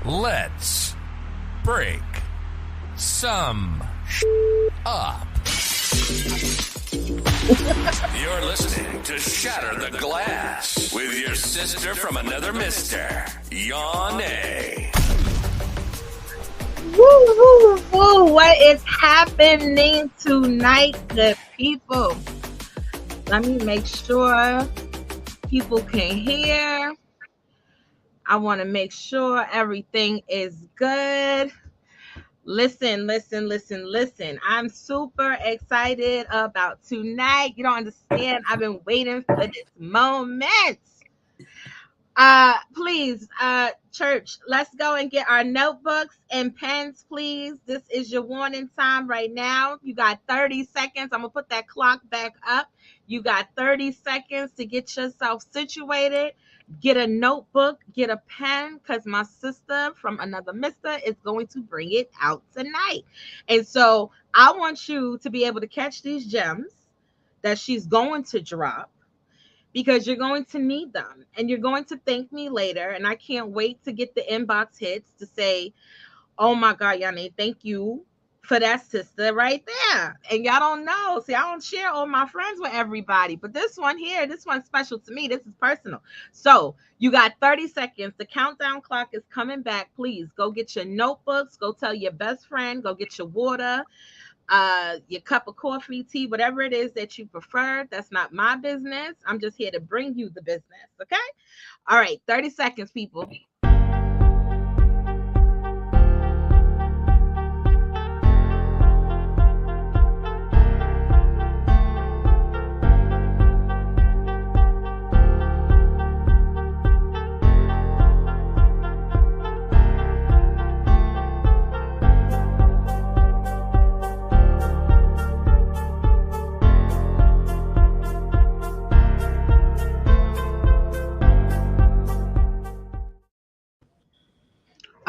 Let's break some up. You're listening to Shatter the Glass with your sister from another mister, Yane. Woo, woo, woo. What is happening tonight, good people? Let me make sure people can hear. I want to make sure everything is good. Listen. I'm super excited about tonight. You don't understand. I've been waiting for this moment. Please, church, let's go and get our notebooks and pens, please. This is your warning time right now. You got 30 seconds. I'm going to put that clock back up. You got 30 seconds to get yourself situated. Get a notebook, get a pen, because my sister from another mister is going to bring it out tonight. And so I want you to be able to catch these gems that she's going to drop, because you're going to need them and you're going to thank me later. And I can't wait to get the inbox hits to say, oh my God, Yane, thank you for that sister right there. And y'all don't know. See, I don't share all my friends with everybody, but this one here, this one's special to me. This is personal. So you got 30 seconds. The countdown clock is coming back. Please go get your notebooks. Go tell your best friend. Go get your water, your cup of coffee, tea, whatever it is that you prefer. That's not my business. I'm just here to bring you the business. Okay. All right. 30 seconds, people.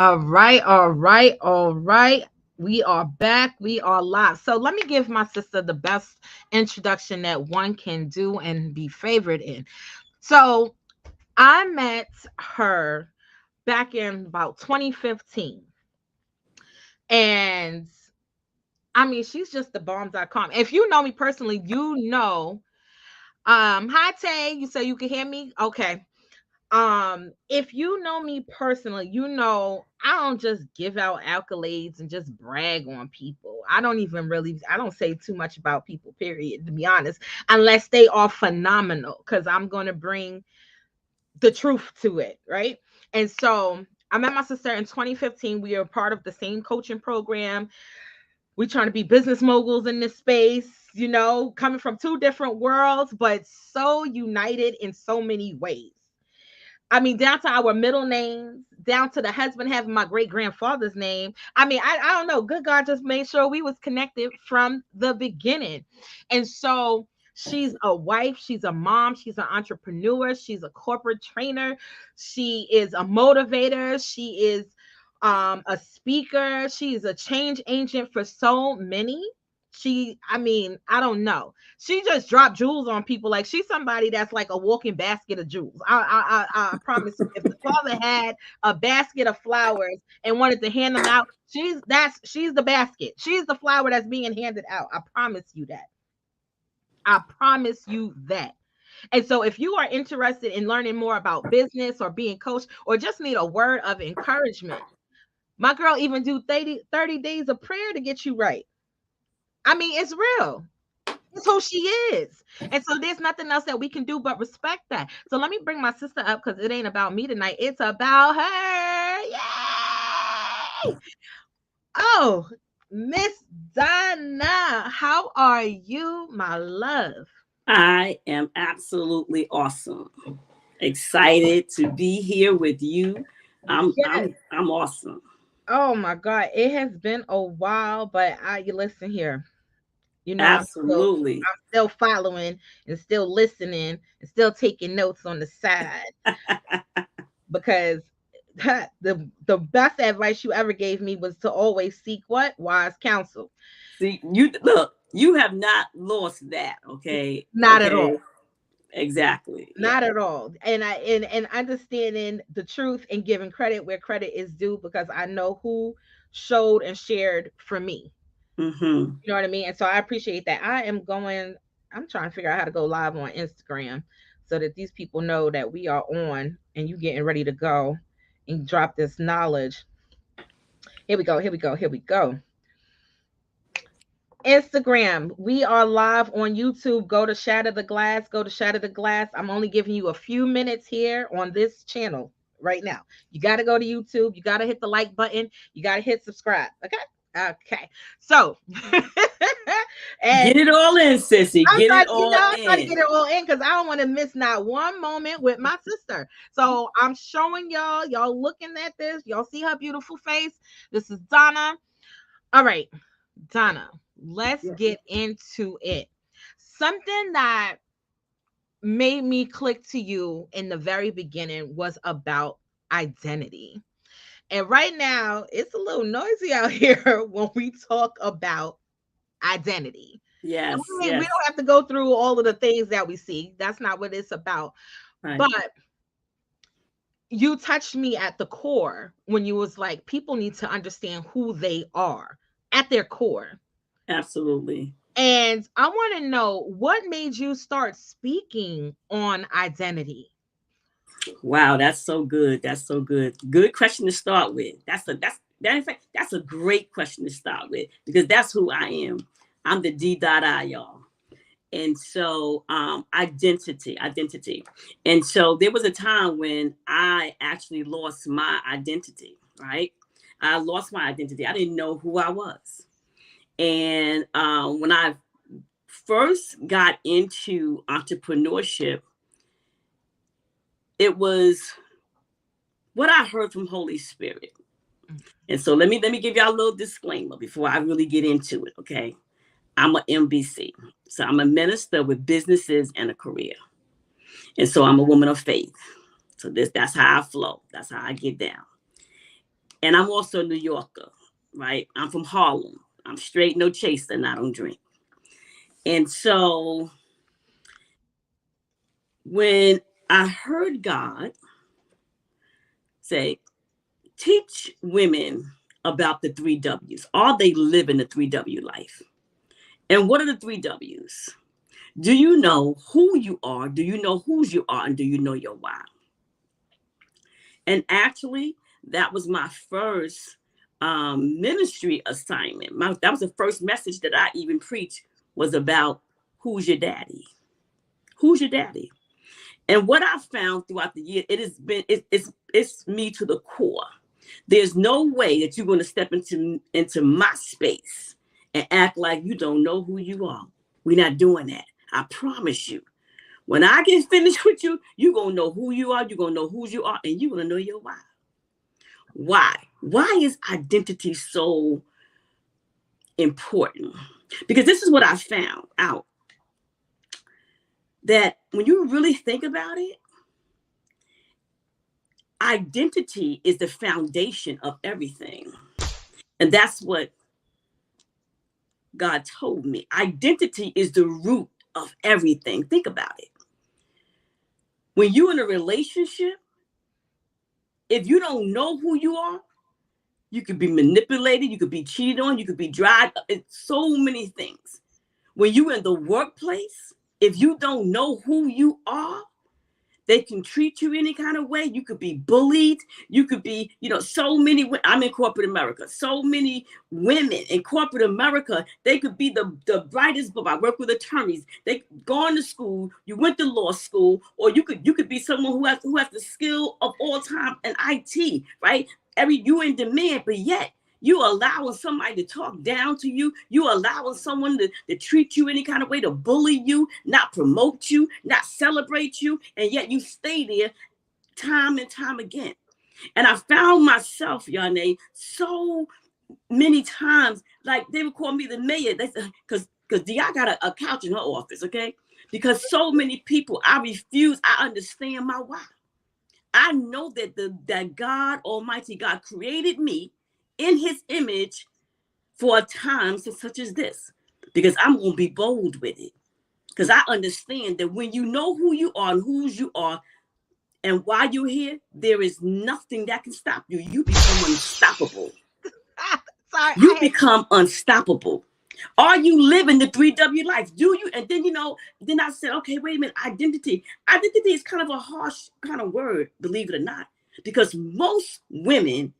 All right. We are back. We are live. So let me give my sister the best introduction that one can do and be favored in. So I met her back in about 2015. And I mean, she's just the bomb.com. If you know me personally, you know, hi Tay, you say you can hear me? Okay. If you know me personally, you know I don't just give out accolades and just brag on people. I don't say too much about people, period, to be honest, unless they are phenomenal, because I'm going to bring the truth to it, right? And so I met my sister in 2015. We are part of the same coaching program. We're trying to be business moguls in this space, you know, coming from two different worlds, but so united in so many ways. I mean, down to our middle names, down to the husband having my great grandfather's name. I mean, I don't know. Good God just made sure we was connected from the beginning. And so she's a wife, she's a mom, she's an entrepreneur, she's a corporate trainer, she is a motivator, she is a speaker, she is a change agent for so many. I don't know. She just dropped jewels on people. Like, she's somebody that's like a walking basket of jewels. I promise you, if the father had a basket of flowers and wanted to hand them out, she's the basket. She's the flower that's being handed out. I promise you that. And so if you are interested in learning more about business or being coached or just need a word of encouragement, my girl even do 30 days of prayer to get you right. I mean, it's real. It's who she is. And so there's nothing else that we can do but respect that. So let me bring my sister up, because it ain't about me tonight. It's about her. Yay! Oh, Miss Donna, how are you, my love? I am absolutely awesome. Excited to be here with you. I'm awesome. Oh my God, it has been a while, but you listen here. You know, absolutely. I'm still following and still listening and still taking notes on the side because the best advice you ever gave me was to always seek what? Wise counsel. See, you have not lost that, okay? Not at all. Exactly. Not at all. And and understanding the truth and giving credit where credit is due, because I know who showed and shared for me. Mm-hmm. You know what I mean? And so I appreciate that. I'm trying to figure out how to go live on Instagram so that these people know that we are on and you getting ready to go and drop this knowledge. Here we go. Here we go. Here we go. Instagram. We are live on YouTube. Go to Shatter the Glass. Go to Shatter the Glass. I'm only giving you a few minutes here on this channel right now. You got to go to YouTube. You got to hit the like button. You got to hit subscribe. Okay. Okay. So, and get it all in, sissy. Get it all in. I'm trying to get it all in because I don't want to miss not one moment with my sister. So I'm showing y'all. Y'all looking at this. Y'all see her beautiful face. This is Donna. All right, Donna. Let's get into it. Something that made me click to you in the very beginning was about identity. And right now, it's a little noisy out here when we talk about identity. Yes, we don't have to go through all of the things that we see. That's not what it's about. Right. But you touched me at the core when you was like, people need to understand who they are at their core. Absolutely. And I want to know what made you start speaking on identity. Wow, that's so good. That's so good. Good question to start with. That's a great question to start with, because that's who I am. I'm the D.I, y'all. And so identity. And so there was a time when I actually lost my identity, right? I lost my identity. I didn't know who I was. And when I first got into entrepreneurship, it was what I heard from Holy Spirit. And so let me give y'all a little disclaimer before I really get into it, okay? I'm an MBC. So I'm a minister with businesses and a career. And so I'm a woman of faith. So that's how I flow. That's how I get down. And I'm also a New Yorker, right? I'm from Harlem. I'm straight, no chaser, and I don't drink. And so when I heard God say, teach women about the 3 W's. Are they living the 3W life? And what are the 3 W's? Do you know who you are? Do you know whose you are? And do you know your why? And actually, that was my first ministry assignment. That was the first message that I even preached, was about who's your daddy? Who's your daddy? And what I found throughout the year, it's me to the core. There's no way that you're going to step into my space and act like you don't know who you are. We're not doing that. I promise you. When I get finished with you, you're going to know who you are. You're going to know who you are. And you're going to know your why. Why? Why is identity so important? Because this is what I found out. That when you really think about it, identity is the foundation of everything. And that's what God told me. Identity is the root of everything. Think about it. When you're in a relationship, if you don't know who you are, you could be manipulated, you could be cheated on, you could be dried. It's so many things. When you're in the workplace, if you don't know who you are, they can treat you any kind of way. You could be bullied. You could be, so many. I'm in corporate America. So many women in corporate America, they could be the brightest book. I work with attorneys. They gone to school. You went to law school, or you could be someone who has the skill of all time in IT, right? You in demand, but yet you allowing somebody to talk down to you. You allowing someone to treat you any kind of way, to bully you, not promote you, not celebrate you. And yet you stay there time and time again. And I found myself, Yane, so many times, like they would call me the mayor. They said, because Di got a couch in her office, okay? Because so many people, I understand my why. I know that God, Almighty God, created me in his image for a time such as this, because I'm going to be bold with it. Because I understand that when you know who you are and whose you are and why you're here, there is nothing that can stop you. You become unstoppable. Sorry, You become unstoppable. Are you living the 3W life? Do you? And then, then I said, okay, wait a minute. Identity. Identity is kind of a harsh kind of word, believe it or not, because most women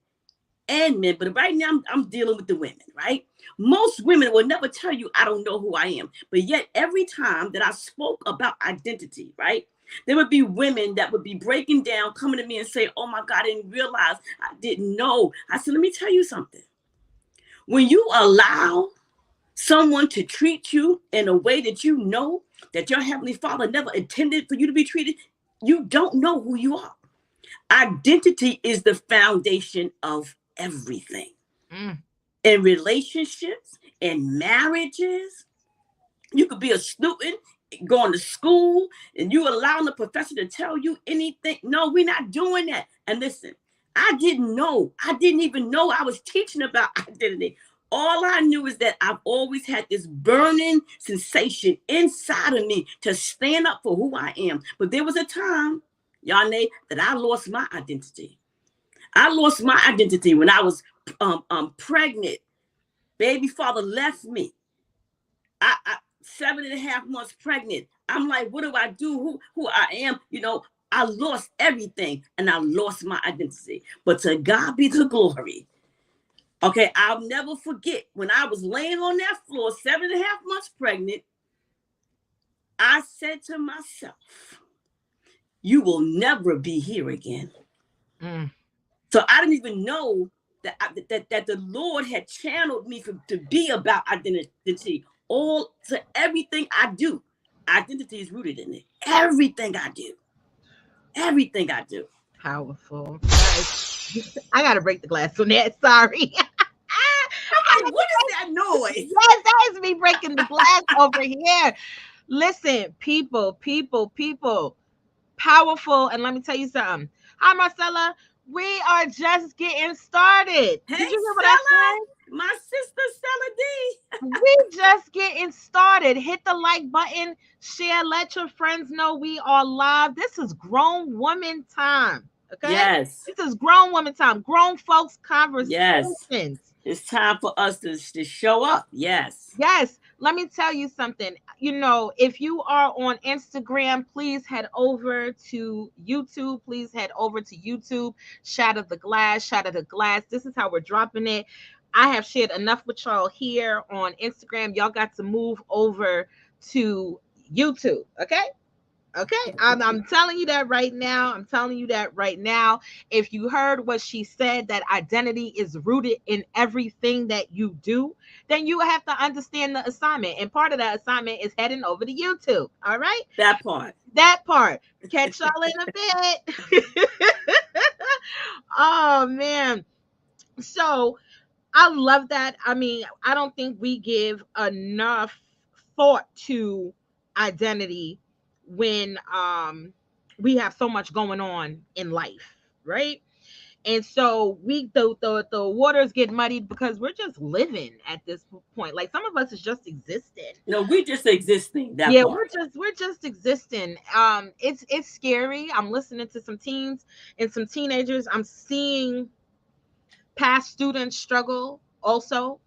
and men, but right now I'm dealing with the women, right? Most women will never tell you, I don't know who I am. But yet every time that I spoke about identity, right, there would be women that would be breaking down, coming to me and say, oh my God, I didn't realize, I didn't know. I said, let me tell you something. When you allow someone to treat you in a way that you know that your Heavenly Father never intended for you to be treated, you don't know who you are. Identity is the foundation of everything. In relationships, in marriages, you could be a student going to school and you allowing the professor to tell you anything. No, we're not doing that. And listen, I didn't even know I was teaching about identity. All I knew is that I've always had this burning sensation inside of me to stand up for who I am. But there was a time, Yane, that I lost my identity. I lost my identity when I was pregnant. Baby father left me. I 7.5 months pregnant. I'm like, what do I do? Who I am? I lost everything and I lost my identity. But to God be the glory. Okay, I'll never forget when I was laying on that floor, 7.5 months pregnant, I said to myself, you will never be here again. So I didn't even know that the Lord had channeled me to be about identity. Everything I do, identity is rooted in it. Everything I do. Powerful. I gotta break the glass on that. Sorry. I'm like, what is that noise? Yes, that is me breaking the glass over here. Listen, people. Powerful. And let me tell you something. Hi, Marcella. We are just getting started. Hey, did you hear what Stella, I said? my sister Stella D. We just getting started. Hit the like button, share, let your friends know we are live. This is grown woman time. Okay. Yes. This is grown woman time. Grown folks conversations. Yes. It's time for us to show up. Yes. Yes. Let me tell you something. If you are on Instagram, please head over to YouTube. Please head over to YouTube. Shatter the Glass. This is how we're dropping it. I have shared enough with y'all here on Instagram. Y'all got to move over to YouTube. Okay. I'm telling you that right now. If you heard what she said, that identity is rooted in everything that you do, then you have to understand the assignment. And part of that assignment is heading over to YouTube. All right. That part. Catch y'all in a bit. Oh man. So I love that. I mean, I don't think we give enough thought to identity when we have so much going on in life, right? And so the waters get muddied because we're just living at this point. Like some of us is just existing. No, we're just existing. We're just existing. It's scary. I'm listening to some teens and some teenagers. I'm seeing past students struggle also,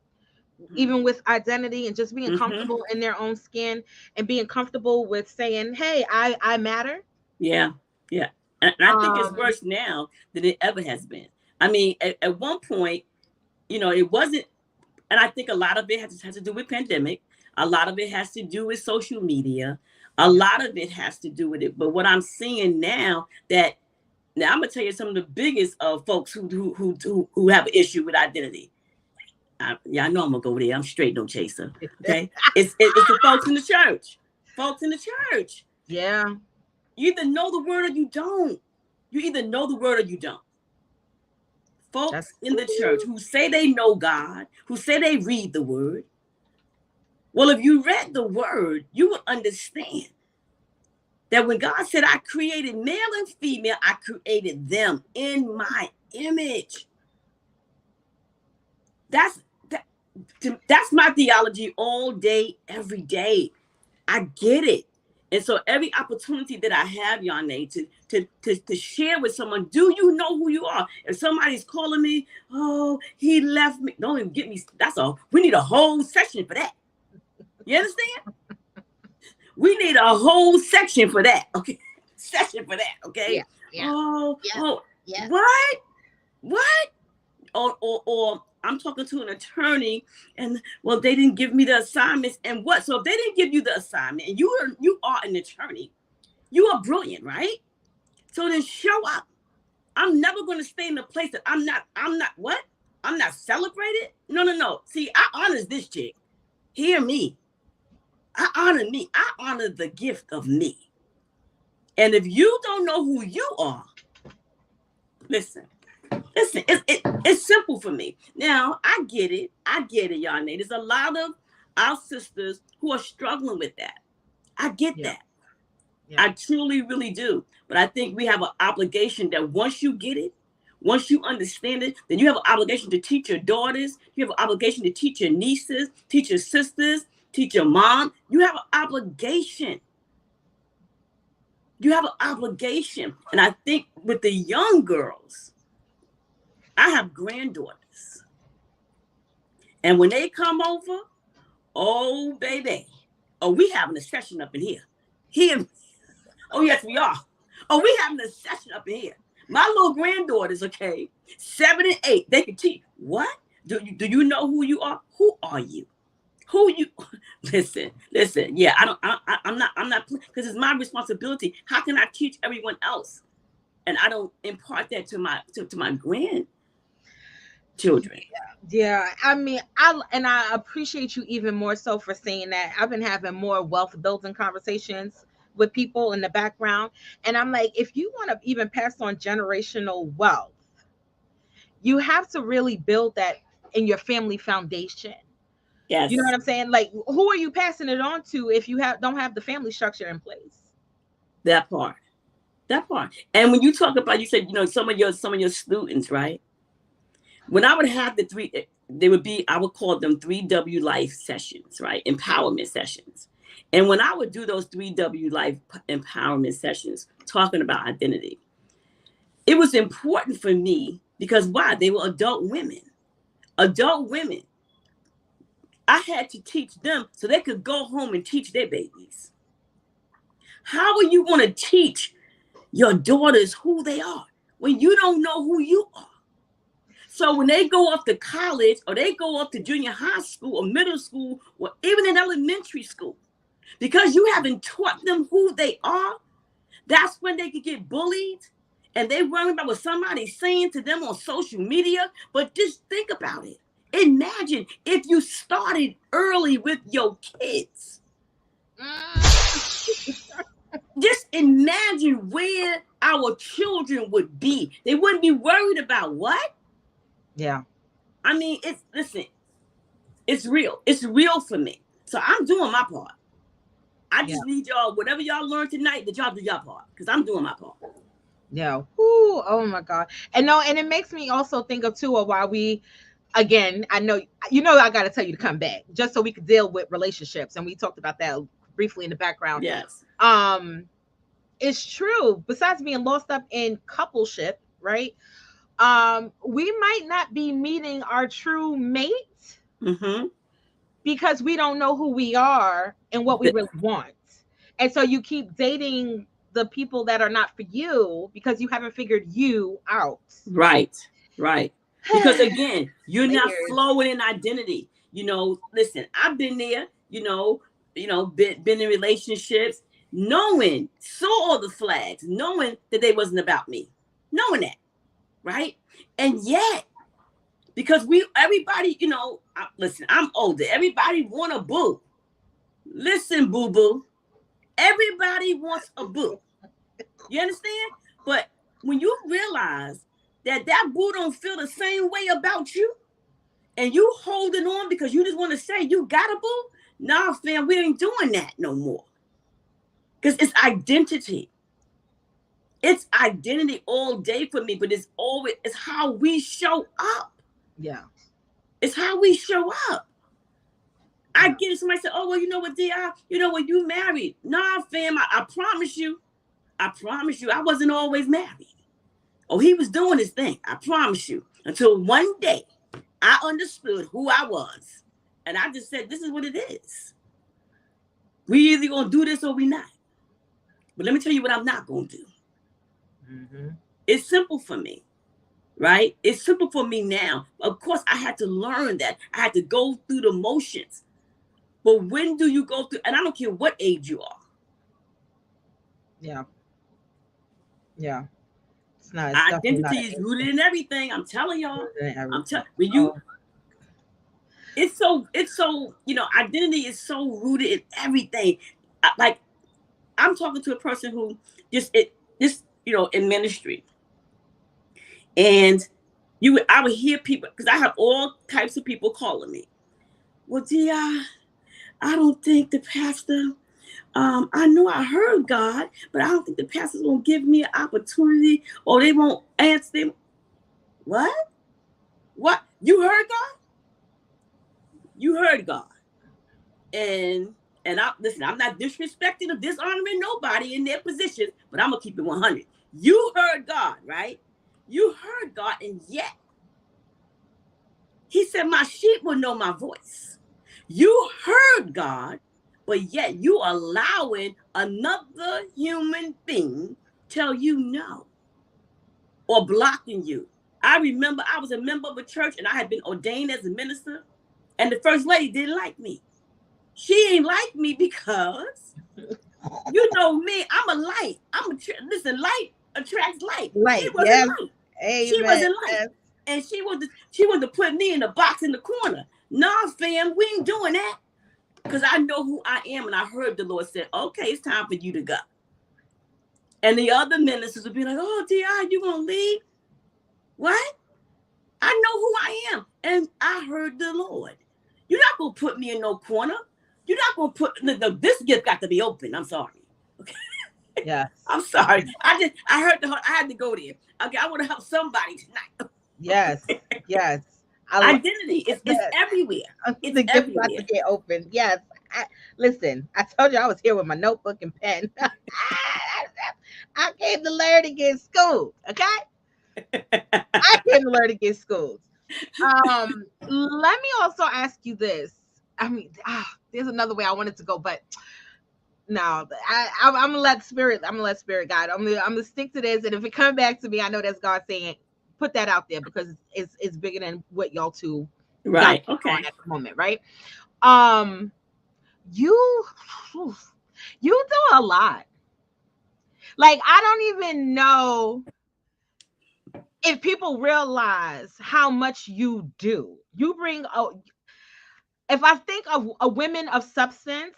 even with identity and just being comfortable in their own skin and being comfortable with saying, hey, I matter. Yeah. And I think it's worse now than it ever has been. I mean, at one point, it wasn't, and I think a lot of it has to do with pandemic. A lot of it has to do with social media. A lot of it has to do with it. But what I'm seeing now I'm gonna tell you some of the biggest folks who have an issue with identity. I know I'm gonna go there. I'm straight no chaser. Okay, it's the folks in the church. Yeah. You either know the word or you don't. Folks in the church who say they know God, who say they read the word. Well, if you read the word, you would understand that when God said, I created male and female, I created them in my image. That's my theology all day, every day. I get it. And so every opportunity that I have, Yane, to share with someone, do you know who you are? If somebody's calling me, oh, he left me. Don't even get me. We need a whole section for that. You understand? We need a whole section for that. Okay. Section for that. Okay. Yeah. Yeah. What? Or I'm talking to an attorney and well, they didn't give me the assignments and what? So if they didn't give you the assignment and you are an attorney, you are brilliant, right? So then show up. I'm never going to stay in a place that I'm not what? I'm not celebrated? No. See, I honor this chick. Hear me. I honor me. I honor the gift of me. And if you don't know who you are, listen, it's simple for me. Now, I get it, y'all. There's a lot of our sisters who are struggling with that. I get that. Yeah. I truly, really do. But I think we have an obligation that once you get it, once you understand it, then you have an obligation to teach your daughters. You have an obligation to teach your nieces, teach your sisters, teach your mom. You have an obligation. You have an obligation. And I think with the young girls, I have granddaughters. And when they come over, oh, baby. Oh, we having a session up in here. Oh, yes, we are. Oh, we having a session up in here. My little granddaughters, okay, 7 and 8, they can teach. What? Do you know who you are? Who are you? Listen. Yeah, I'm not, because it's my responsibility. How can I teach everyone else? And I don't impart that to my grandchildren. Yeah. I mean, I appreciate you even more so for saying that. I've been having more wealth building conversations with people in the background. And I'm like, if you want to even pass on generational wealth, you have to really build that in your family foundation. Yes. You know what I'm saying? Like, who are you passing it on to if you don't have the family structure in place? That part. And when you talk about, you said, some of your students, right? When I would have the three, I would call them 3W life sessions, right? Empowerment sessions. And when I would do those 3W life empowerment sessions, talking about identity, it was important for me because why? They were adult women. I had to teach them so they could go home and teach their babies. How are you going to teach your daughters who they are when you don't know who you are? So when they go off to college or they go off to junior high school or middle school or even in elementary school, because you haven't taught them who they are, that's when they could get bullied and they worry about what somebody's saying to them on social media. But just think about it. Imagine if you started early with your kids. Just imagine where our children would be. They wouldn't be worried about what? Yeah. I mean, it's real. It's real for me. So I'm doing my part. I just need y'all, whatever y'all learn tonight, that y'all do your part, because I'm doing my part. Yeah. Ooh, oh my God. And it makes me also think of too, of why we, again, I know, I got to tell you to come back just so we could deal with relationships. And we talked about that briefly in the background. Yes. It's true. Besides being lost up in coupleship, right? We might not be meeting our true mate because we don't know who we are and what we really want. And so you keep dating the people that are not for you because you haven't figured you out. Right. Because again, you're not flowing in identity. Listen, I've been there, been in relationships, saw all the flags, knowing that they wasn't about me, knowing that. Right. And yet, because everybody, listen, I'm older. Everybody want a boo. Listen, boo-boo. Everybody wants a boo. You understand? But when you realize that boo don't feel the same way about you, and you holding on because you just want to say you got a boo, nah, fam, we ain't doing that no more. Because it's identity. It's identity all day for me, but it's how we show up. Yeah. It's how we show up. I get it. Somebody said, oh, well, you know what, D.I., you married. Nah, fam, I promise you, I wasn't always married. Oh, he was doing his thing. I promise you. Until one day, I understood who I was. And I just said, this is what it is. We either going to do this or we not. But let me tell you what I'm not going to do. Mm-hmm. It's simple for me, right? It's simple for me now. Of course, I had to learn that. I had to go through the motions. But when do you go through? And I don't care what age you are. Yeah. Yeah. It's not. It's identity is rooted in everything. I'm telling y'all. When you, it's so, identity is so rooted in everything. Like, I'm talking to a person who in ministry. And I would hear people, because I have all types of people calling me. Well, I don't think the pastor, I know I heard God, but I don't think the pastor's going to give me an opportunity, or they won't answer them. What? You heard God? You heard God. And I'm not disrespecting or dishonoring nobody in their positions, but I'm going to keep it 100. You heard God, right? You heard God, and yet he said, my sheep will know my voice. You heard God, but yet you allowing another human being tell you no or blocking you. I remember I was a member of a church and I had been ordained as a minister, and the first lady didn't like me. She ain't like me because, you know me, I'm a light. Light attracts light. She wasn't light. Amen. She wasn't light. And she wanted to put me in the box in the corner. Nah, fam, we ain't doing that. Because I know who I am, and I heard the Lord say, okay, it's time for you to go. And the other ministers would be like, oh, D.I., you gonna leave? What? I know who I am. And I heard the Lord. You're not gonna put me in no corner. You're not gonna put this gift got to be open. I'm sorry. Okay. Yeah. I'm sorry. I had to go there. Okay, I want to help somebody tonight. Yes. Yes. Identity is everywhere. It's the gift got to get open. Yes. Listen, I told you I was here with my notebook and pen. I came to learn to get schooled. Okay. I came to learn to get schooled. Let me also ask you this. I mean, there's another way I wanted to go, but no, I'm gonna let spirit guide. I'm gonna stick to this, and if it comes back to me, I know that's God saying, put that out there, because it's bigger than what y'all two right. Okay. At the moment, right? You do a lot. Like, I don't even know if people realize how much you do. You bring if I think of a women of substance,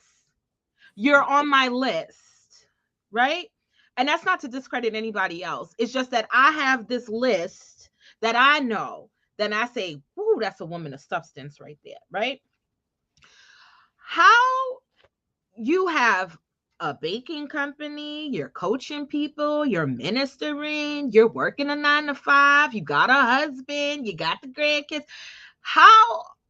you're on my list, right? And that's not to discredit anybody else. It's just that I have this list that I know, then I say, ooh, that's a woman of substance right there, right? How you have a baking company, you're coaching people, you're ministering, you're working a 9-to-5, you got a husband, you got the grandkids.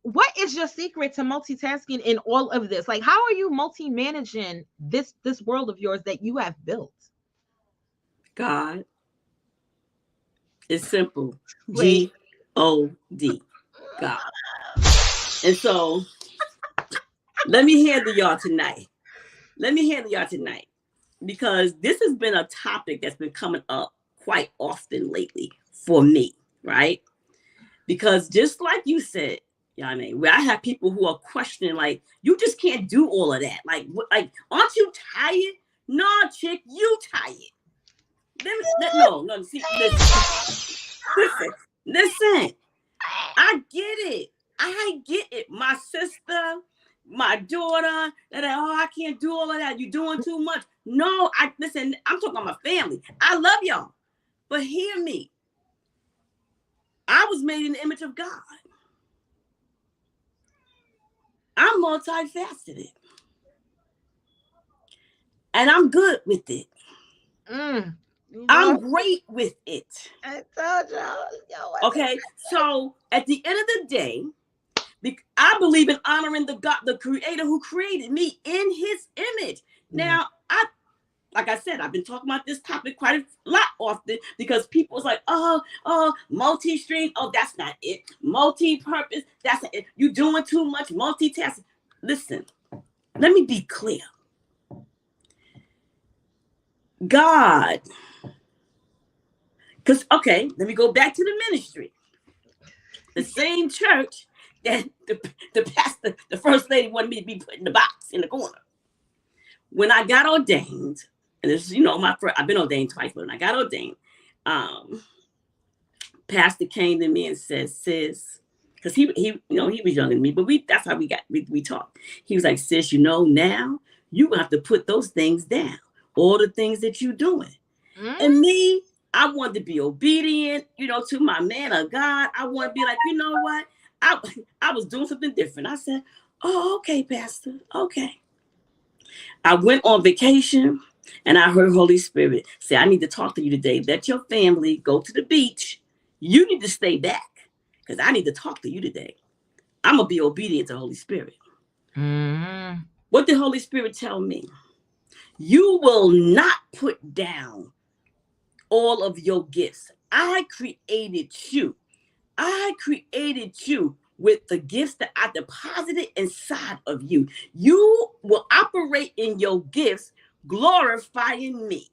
What is your secret to multitasking in all of this? Like, how are you multi-managing this world of yours that you have built? God. It's simple. G-O-D. God. And so, let me handle y'all tonight. Because this has been a topic that's been coming up quite often lately for me, right? Because just like you said, Yane, where I have people who are questioning, like, you just can't do all of that. Like, aren't you tired? No, chick, you tired. See, listen. I get it. My sister, my daughter, I can't do all of that. You're doing too much. No, I'm talking about my family. I love y'all. But hear me. I was made in the image of God. I'm multifaceted. And I'm good with it. I'm great with it. I told y'all. Okay, so at the end of the day, I believe in honoring the God, the creator who created me in his image. Now, like I said, I've been talking about this topic quite a lot often because people is like, multi-stream. Oh, that's not it. Multi-purpose. That's not it. You're doing too much multitasking. Listen, let me be clear. God, because, okay, let me go back to the ministry. The same church that the pastor, the first lady wanted me to be put in the box in the corner. When I got ordained, and this is, I've been ordained twice, but when I got ordained, pastor came to me and said, sis, because he was younger than me, but that's how we talked. He was like, sis, now you have to put those things down, all the things that you're doing. And me, I wanted to be obedient, to my man of God. I want to be like, you know what? I was doing something different. I said, oh, okay, pastor. Okay. I went on vacation and I heard Holy Spirit say, I need to talk to you today. Let your family go to the beach. You need to stay back because I need to talk to you today. I'm going to be obedient to Holy Spirit. What did Holy Spirit tell me? You will not put down all of your gifts. I created you. I created you with the gifts that I deposited inside of you. You will operate in your gifts, glorifying me.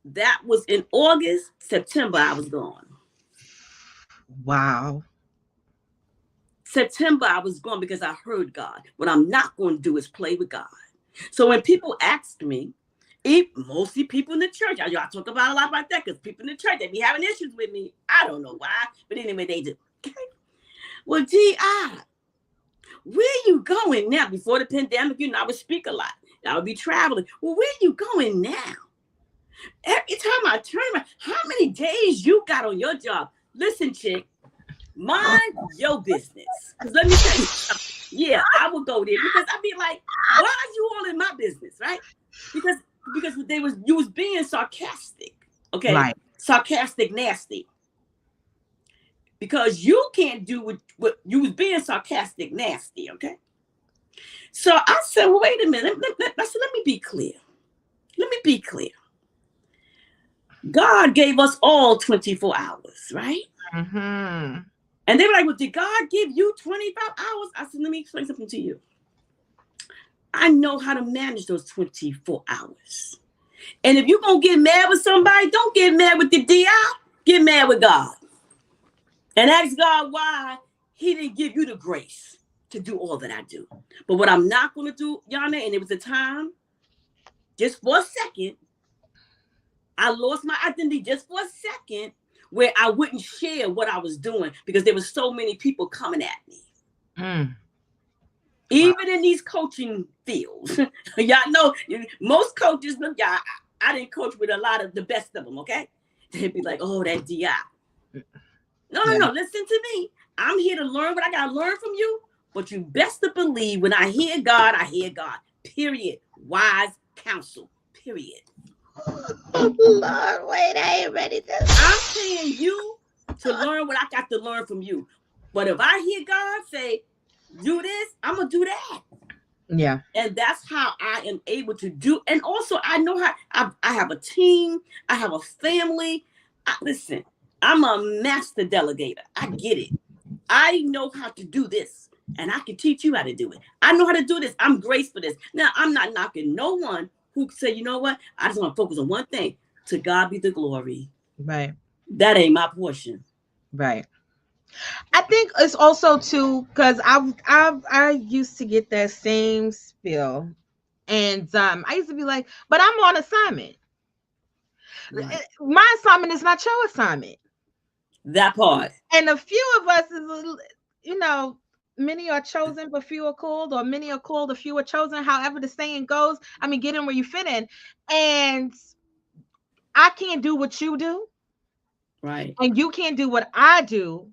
That was in August. September, I was gone. Wow. September, I was gone because I heard God. What I'm not going to do is play with God. So when people ask me, mostly people in the church, I talk about a lot about that because people in the church, they be having issues with me. I don't know why, but anyway, they do. Well, D.I., where you going now? Before the pandemic, I would speak a lot. I would be traveling. Well, where you going now? Every time I turn around, how many days you got on your job? Listen, chick, mind your business. Because let me tell you something. Yeah, I would go there because I'd be like, why are you all in my business, right? Because you was being sarcastic, okay? Right. Sarcastic, nasty. Because you can't do what you was being sarcastic, nasty, okay? So I said, well, wait a minute. I said, let me be clear. Let me be clear. God gave us all 24 hours, right? Mm-hmm. And they were like, well, did God give you 25 hours? I said, let me explain something to you. I know how to manage those 24 hours. And if you're going to get mad with somebody, don't get mad with the DI. Get mad with God. And ask God why he didn't give you the grace to do all that I do. But what I'm not going to do, Yana, and it was a time, just for a second, I lost my identity just for a second where I wouldn't share what I was doing because there were so many people coming at me. Even in these coaching fields, y'all know most coaches, look, y'all, I didn't coach with a lot of the best of them, okay? They'd be like, oh, that DI. No, listen to me. I'm here to learn what I got to learn from you, but you best to believe when I hear God, period. Wise counsel, period. Lord, wait, I ain't ready to. I'm paying you to learn what I got to learn from you. But if I hear God say, do this, I'm going to do that. Yeah. And that's how I am able to do. And also, I know how I have a team. I have a family. Listen, I'm a master delegator. I get it. I know how to do this. And I can teach you how to do it. I know how to do this. I'm graced for this. Now, I'm not knocking no one who say, you know what? I just want to focus on one thing. To God be the glory. Right. That ain't my portion. Right. I think it's also too because I used to get that same spiel, and I used to be like, but I'm on assignment. Right. My assignment is not your assignment. That part. And a few of us is, many are chosen, but few are called, or many are called, a few are chosen. However the saying goes. I mean, get in where you fit in, and I can't do what you do, right? And you can't do what I do.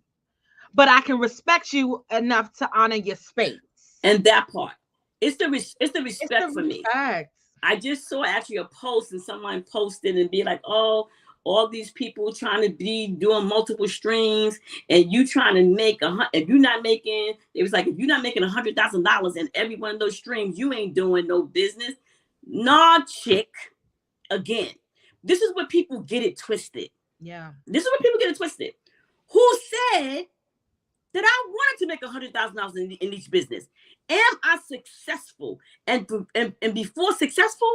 But I can respect you enough to honor your space. And that part. It's the respect for me. I just saw actually a post and someone posted and be like, oh, all these people trying to be doing multiple streams, and you trying to make if you're not making, it was like, if you're not making $100,000 in every one of those streams, you ain't doing no business. Nah, chick. Again, this is what people get it twisted. Yeah. This is what people get it twisted. Who said that I wanted to make $100,000 in each business? Am I successful? And before successful,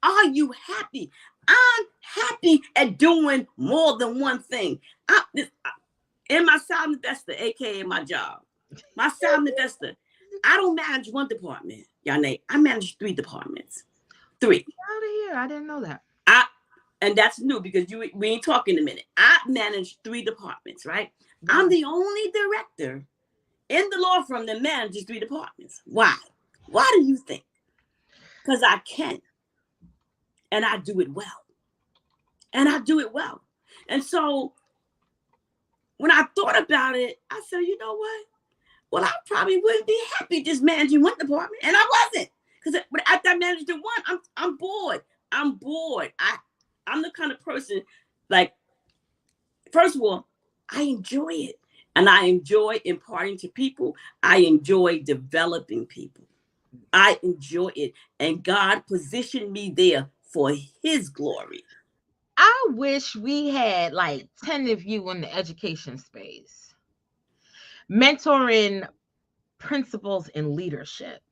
are you happy? I'm happy at doing more than one thing. In my silent investor, aka my job, my silent investor, I don't manage one department, Yane. I manage 3 departments. 3. Get out of here! I didn't know that. And that's new because we ain't talking a minute. I manage 3 departments, right? Yeah. I'm the only director in the law firm that manages 3 departments. Why? Why do you think? Because I can. And I do it well. And so when I thought about it, I said, you know what? Well, I probably wouldn't be happy just managing one department. And I wasn't. Because after I managed the one, I'm bored. I'm the kind of person, like, first of all, I enjoy it. And I enjoy imparting to people. I enjoy developing people. I enjoy it. And God positioned me there for his glory. I wish we had like 10 of you in the education space, mentoring principals in leadership.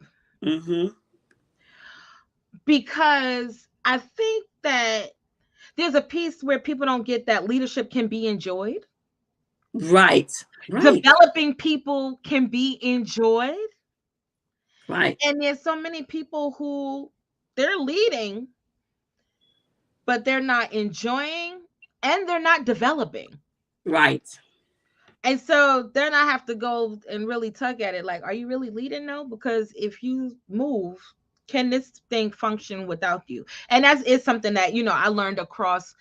Mm-hmm. Because I think that there's a piece where people don't get that leadership can be enjoyed. Right. Developing people can be enjoyed. Right. And there's so many people who they're leading, but they're not enjoying and they're not developing. Right. And so then I have to go and really tug at it. Like, are you really leading? No, because if you move, can this thing function without you? And that is something that, I learned across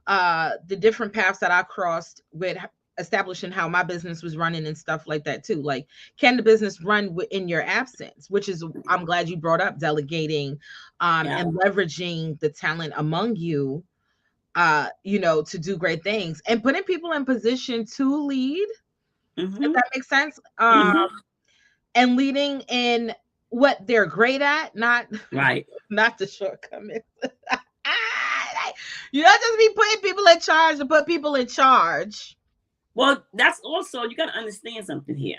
the different paths that I crossed with establishing how my business was running and stuff like that too. Like, can the business run in your absence? Which is, I'm glad you brought up delegating and leveraging the talent among you, to do great things and putting people in position to lead. Mm-hmm. If that makes sense. And leading in what they're great at, not the shortcomings. You don't just be putting people in charge to put people in charge. Well, that's also, you got to understand something here.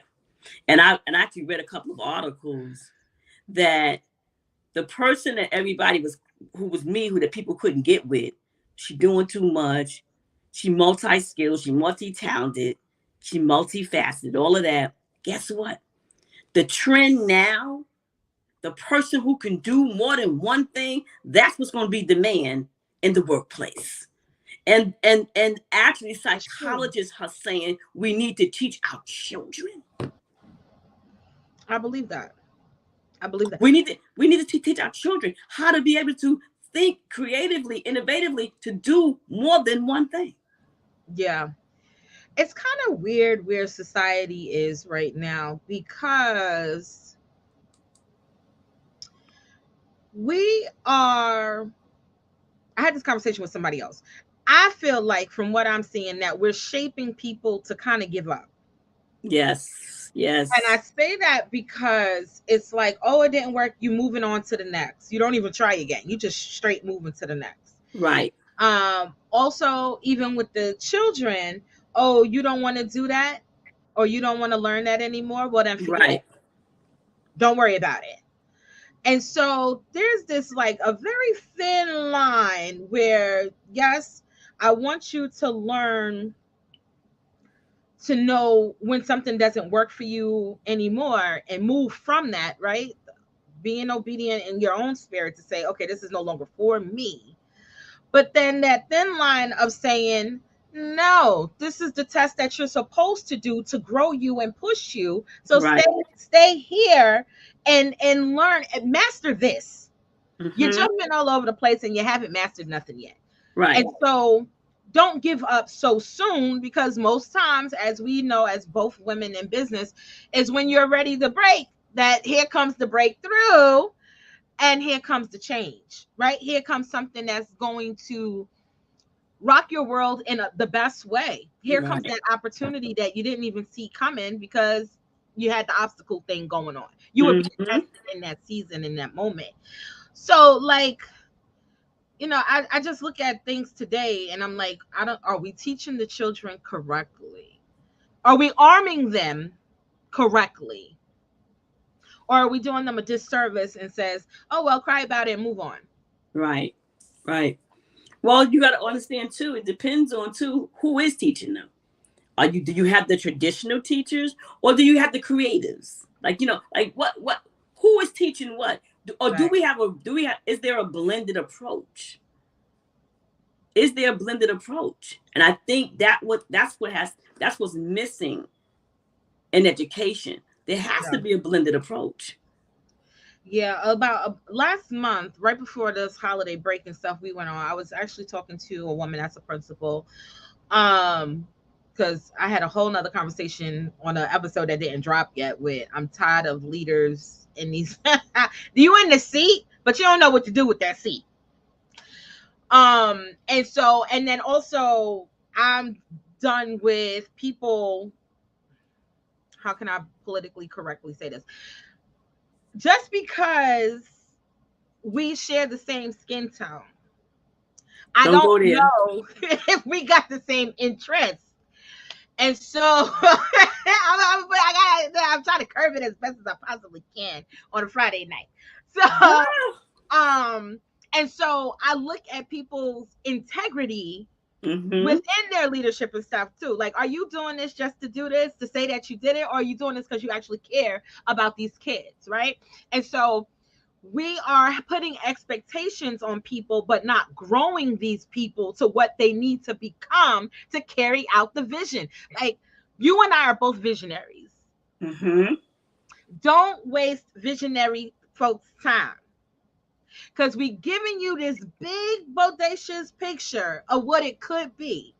And I actually read a couple of articles that the person that everybody who the people couldn't get with, she doing too much. She multi-skilled, she multi-talented, she multifaceted, all of that. Guess what? The trend now, the person who can do more than one thing, that's what's going to be demand in the workplace. And actually psychologists are saying we need to teach our children. I believe that. We need to teach our children how to be able to think creatively, innovatively, to do more than one thing. Yeah. It's kind of weird where society is right now, because I had this conversation with somebody else. I feel like, from what I'm seeing, that we're shaping people to kind of give up. Yes. And I say that because it's like, oh, it didn't work, you moving on to the next. You don't even try again. You just straight moving to the next. Right. Also, even with the children, oh, you don't want to do that, or you don't want to learn that anymore. Well, then forget it. Don't worry about it. And so there's this like a very thin line where, yes, I want you to learn to know when something doesn't work for you anymore and move from that, right? Being obedient in your own spirit to say, okay, this is no longer for me. But then that thin line of saying, no, this is the test that you're supposed to do to grow you and push you. So stay here and learn and master this. Mm-hmm. You're jumping all over the place and you haven't mastered nothing yet. Right. And so don't give up so soon, because most times, as we know, as both women in business, is when you're ready to break, that here comes the breakthrough and here comes the change, right? Here comes something that's going to rock your world in the best way. Here comes Right. that opportunity that you didn't even see coming because you had the obstacle thing going on. You were being Mm-hmm. tested in that season, in that moment. So, like, I just look at things today and I'm like, are we teaching the children correctly? Are we arming them correctly? Or are we doing them a disservice and says, oh, well, cry about it and move on? Right. Right. Well, you got to understand too. It depends on too who is teaching them. Do you have the traditional teachers or do you have the creatives? Like, like what who is teaching what? Or Right. is there a blended approach? Is there a blended approach? And I think that's what's missing in education. There has Yeah. to be a blended approach. Yeah, about last month, right before this holiday break and stuff we went on, I was actually talking to a woman that's a principal. Because I had a whole nother conversation on an episode that didn't drop yet with I'm tired of leaders in these you in the seat, but you don't know what to do with that seat. And then also I'm done with people, how can I politically correctly say this? Just because we share the same skin tone, I Don't don't go there. know if we got the same interests. And so I'm trying to curb it as best as I possibly can on a Friday night. So um and so I look at people's integrity Mm-hmm. within their leadership and stuff too. Like, are you doing this just to do this, to say that you did it, or are you doing this because you actually care about these kids, right? And so we are putting expectations on people, but not growing these people to what they need to become to carry out the vision. Like, you and I are both visionaries. Mm-hmm. Don't waste visionary folks' time, because we giving you this big bodacious picture of what it could be.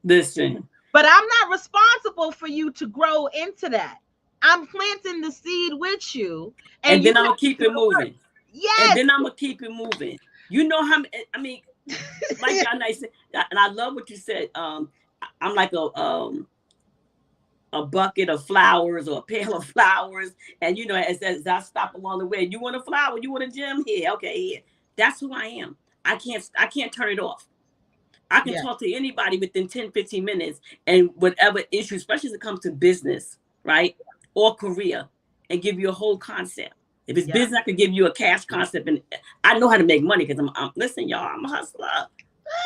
Listen. But I'm not responsible for you to grow into that. I'm planting the seed with you, and And you then I'm gonna have to keep do it the work. moving. And Yes. then I'm gonna keep it moving. You know how? I mean, like Donna said, and I love what you said. I'm like a bucket of flowers or a pail of flowers, and as I stop along the way, you want a flower, you want a gem here, okay, here. That's who I am. I can't turn it off. I can Yeah. talk to anybody within 10, 15 minutes and whatever issue, especially as it comes to business, right? Or career, and give you a whole concept. If it's Yeah. business, I could give you a cash concept. And I know how to make money because listen, y'all, I'm a hustler.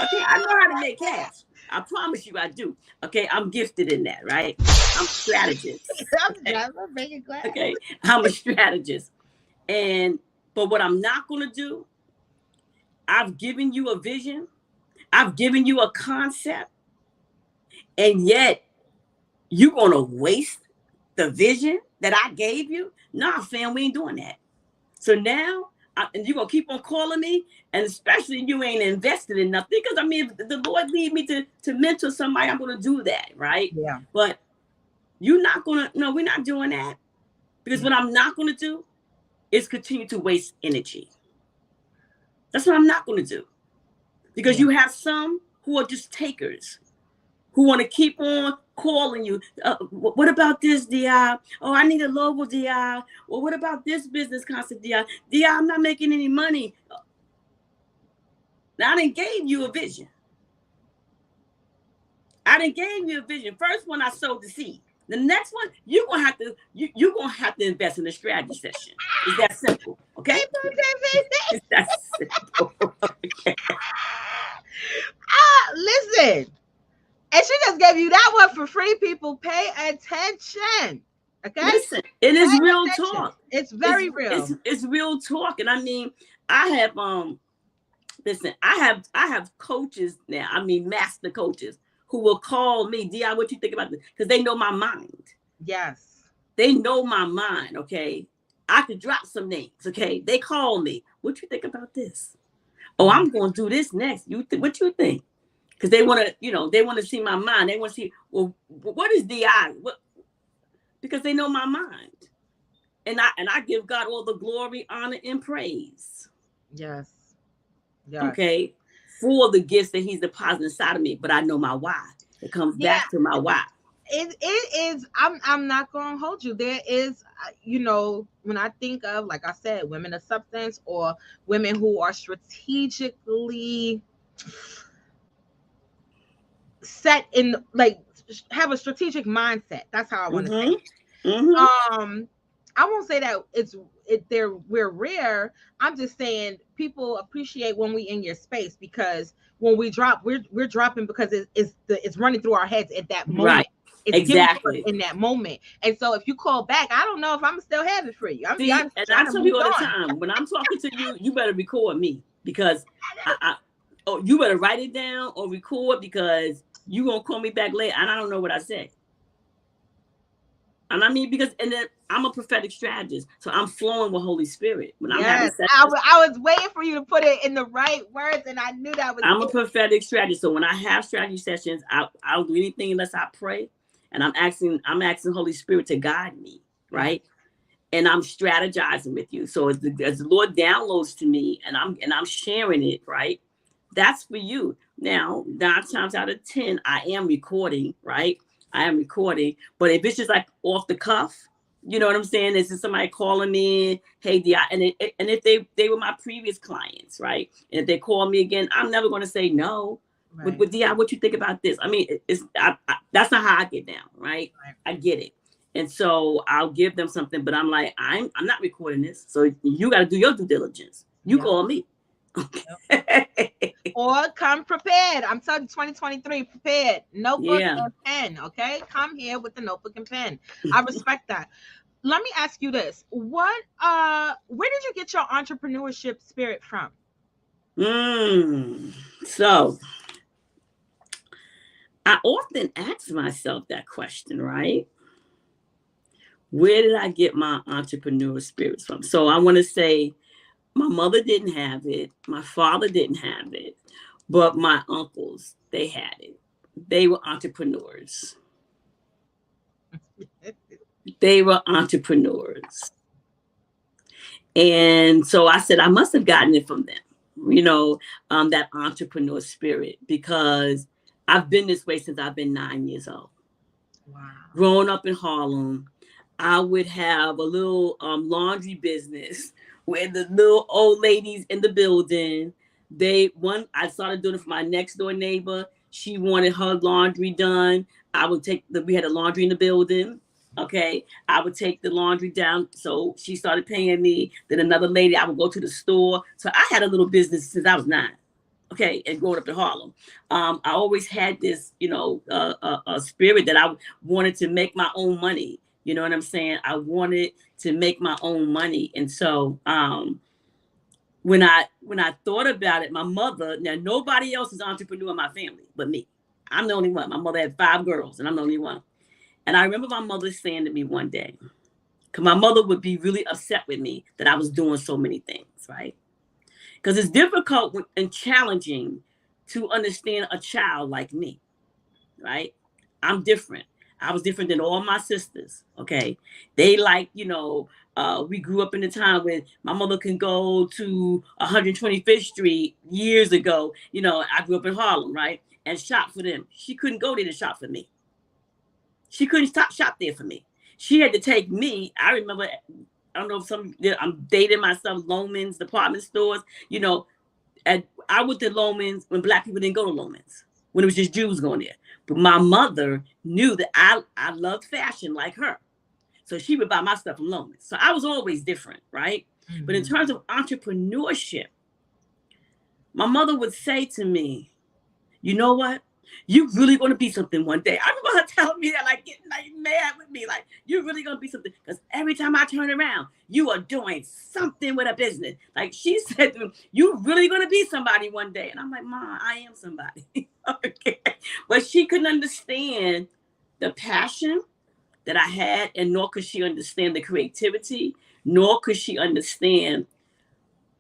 Okay, I know how to make cash. I promise you I do. Okay, I'm gifted in that, right? I'm a strategist. Okay, I'm making glass. okay. I'm a strategist. But what I'm not gonna do, I've given you a vision. I've given you a concept, and yet you're gonna waste the vision that I gave you? Nah, fam, we ain't doing that. So now, and you're gonna keep on calling me, and especially you ain't invested in nothing. Because I mean, if the Lord lead me to mentor somebody, I'm gonna do that, right? Yeah. But you're not gonna. No, we're not doing that. Because what I'm not gonna do is continue to waste energy. That's what I'm not gonna do. Because Yeah. you have some who are just takers, who want to keep on calling you. What about this, DI? Oh, I need a logo, DI. Well, what about this business concept, DI? DI, I'm not making any money. Now, I done gave you a vision. First one, I sowed the seed. The next one, you're gonna have to invest in a strategy session. It's that simple, okay? It's that simple. Okay. Listen. And she just gave you that one for free, people. Pay attention. Okay? Listen, it Pay is real attention. talk. It's very real. It's real talk, and I mean, I have listen, I have coaches now. I mean, master coaches who will call me, Di, what you think about this? Because they know my mind. Yes. They know my mind. Okay, I could drop some names. Okay, they call me. What you think about this? Oh, I'm going to do this next. What you think? Because they want to, they want to see my mind. They want to see, well, what is Di? What? Because they know my mind, and I give God all the glory, honor, and praise. Yes. Yes. Okay. for the gifts that he's deposited inside of me, but I know my why. It comes back to my why. It is. I'm not gonna hold you. There is, when I think of, like I said, women of substance or women who are strategically set in, like, have a strategic mindset. That's how I want to say it. I won't say that we're rare. I'm just saying people appreciate when we in your space, because when we drop, we're dropping because it's running through our heads at that moment. Right. It's exactly in that moment. And so if you call back, I don't know if I'm still have it for you. See, and I tell you all the time, when I'm talking to you, you better record me, because you better write it down or record, because you gonna call me back later and I don't know what I said. And I mean, because and then I'm a prophetic strategist, so I'm flowing with Holy Spirit. When I'm having sex, I was waiting for you to put it in the right words, and I knew that was. I'm a prophetic strategist, so when I have strategy sessions, I'll do anything unless I pray, and I'm asking Holy Spirit to guide me, right? And I'm strategizing with you. So as the Lord downloads to me, and I'm sharing it, right? That's for you. Now, 9 times out of 10, I am recording, right? I am recording, but if it's just like off the cuff, you know what I'm saying? This is somebody calling me, hey, and if they were my previous clients, right? And if they call me again, I'm never going to say no. Right. With Di, what you think about this? I mean, that's not how I get down, right? I get it, and so I'll give them something, but I'm like, I'm not recording this, so you got to do your due diligence. You call me. Or come prepared. I'm telling you, 2023, prepared. Notebook and pen. Okay, come here with the notebook and pen. I respect that. Let me ask you this: where did you get your entrepreneurship spirit from? So I often ask myself that question, right? Where did I get my entrepreneur spirits from? So I want to say, my mother didn't have it. My father didn't have it. But my uncles, they had it. They were entrepreneurs. They were entrepreneurs. And so I said, I must have gotten it from them, that entrepreneur spirit, because I've been this way since I've been 9 years old. Wow. Growing up in Harlem, I would have a little laundry business where the little old ladies in the building, I started doing it for my next door neighbor. She wanted her laundry done. We had a laundry in the building. Okay. I would take the laundry down. So she started paying me. Then another lady, I would go to the store. So I had a little business since I was 9. Okay. And growing up in Harlem. I always had this, a spirit that I wanted to make my own money. You know what I'm saying? I wanted to make my own money. And so when I thought about it, my mother, now nobody else is an entrepreneur in my family but me. I'm the only one. My mother had 5 girls and I'm the only one. And I remember my mother saying to me one day, because my mother would be really upset with me that I was doing so many things, right? Because it's difficult and challenging to understand a child like me, right? I'm different. I was different than all my sisters, okay? They we grew up in a time when my mother can go to 125th Street years ago. I grew up in Harlem, right? And shop for them. She couldn't go there to shop for me. She couldn't shop there for me. She had to take me. I remember, I don't know if I'm dating myself, Loman's department stores, and I went to Loman's when Black people didn't go to Loman's, when it was just Jews going there. But my mother knew that I loved fashion like her. So she would buy my stuff from Loman's. So I was always different, right? Mm-hmm. But in terms of entrepreneurship, my mother would say to me, you know what? You're really going to be something one day. I remember her telling me that, like, getting mad with me, like, you're really going to be something. Because every time I turn around, you are doing something with a business. Like, she said to me, you're really going to be somebody one day. And I'm like, Mom, I am somebody. Okay. But she couldn't understand the passion that I had, and nor could she understand the creativity, nor could she understand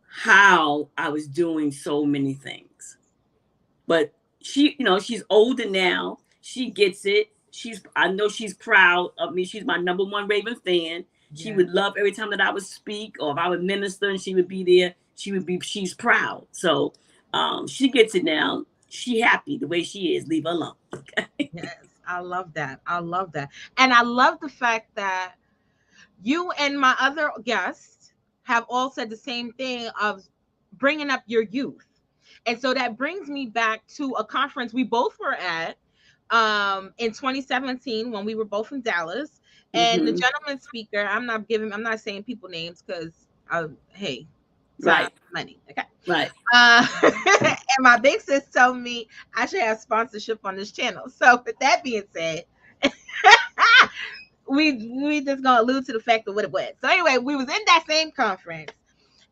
how I was doing so many things. But she, she's older now. She gets it. I know she's proud of me. She's my number 1 Raven fan. Yeah. She would love every time that I would speak or if I would minister and she would be there. She's proud. So She gets it now. She happy the way she is. Leave her alone. Okay. Yes, I love that. I love that. And I love the fact that you and my other guests have all said the same thing of bringing up your youth. And so that brings me back to a conference we both were at in 2017 when we were both in Dallas. And the gentleman speaker, I'm not saying people names because hey, time, money. Okay. Right. And my big sis told me I should have sponsorship on this channel. So with that being said, we just gonna allude to the fact of what it was. So anyway, we was in that same conference,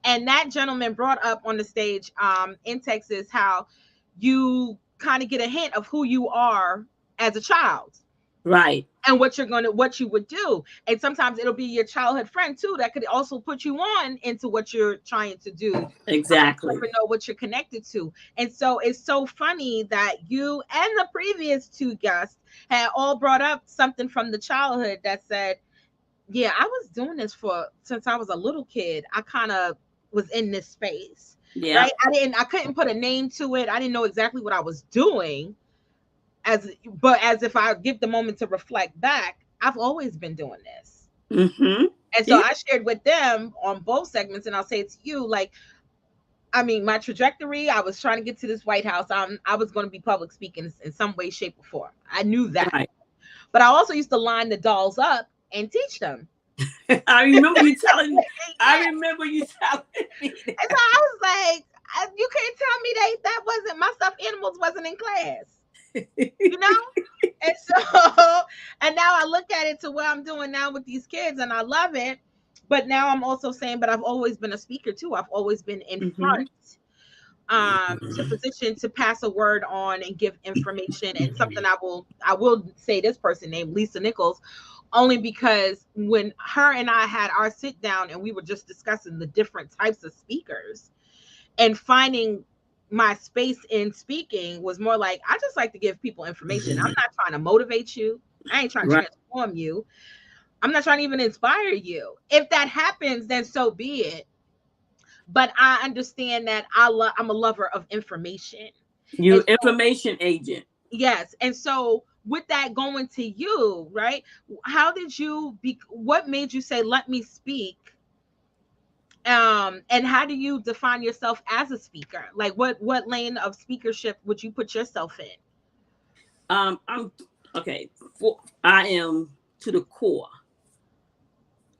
and that gentleman brought up on the stage in Texas how you kind of get a hint of who you are as a child. Right. And what you would do. And sometimes it'll be your childhood friend too that could also put you on into what you're trying to do. Exactly. You never know what you're connected to. And so it's so funny that you and the previous two guests had all brought up something from the childhood that said, yeah, I was doing this since I was a little kid. I kind of was in this space. Yeah. Right. I couldn't put a name to it. I didn't know exactly what I was doing. But as if I give the moment to reflect back, I've always been doing this. Mm-hmm. And so I shared with them on both segments, and I'll say it to you, like, I mean, my trajectory, I was trying to get to this White House. I was going to be public speaking in some way, shape, or form. I knew that. Right. But I also used to line the dolls up and teach them. I remember you telling me. I remember you telling me that. And so I was like, you can't tell me that wasn't, my stuffed animals wasn't in class. You know? And so, and now I look at it to what I'm doing now with these kids, and I love it. But now I'm also saying, but I've always been a speaker too. I've always been in front, to position to pass a word on and give information. And something I will say this person named Lisa Nichols, only because when her and I had our sit down and we were just discussing the different types of speakers and finding my space in speaking was more like, I just like to give people information. I'm not trying to motivate you. I ain't trying to transform you. I'm not trying to even inspire you. If that happens, then so be it. But I understand that I'm a lover of information. You're an information agent. Yes. And so with that going to you, right? How did what made you say, let me speak? And how do you define yourself as a speaker? Like what lane of speakership would you put yourself in? I'm okay. I am to the core.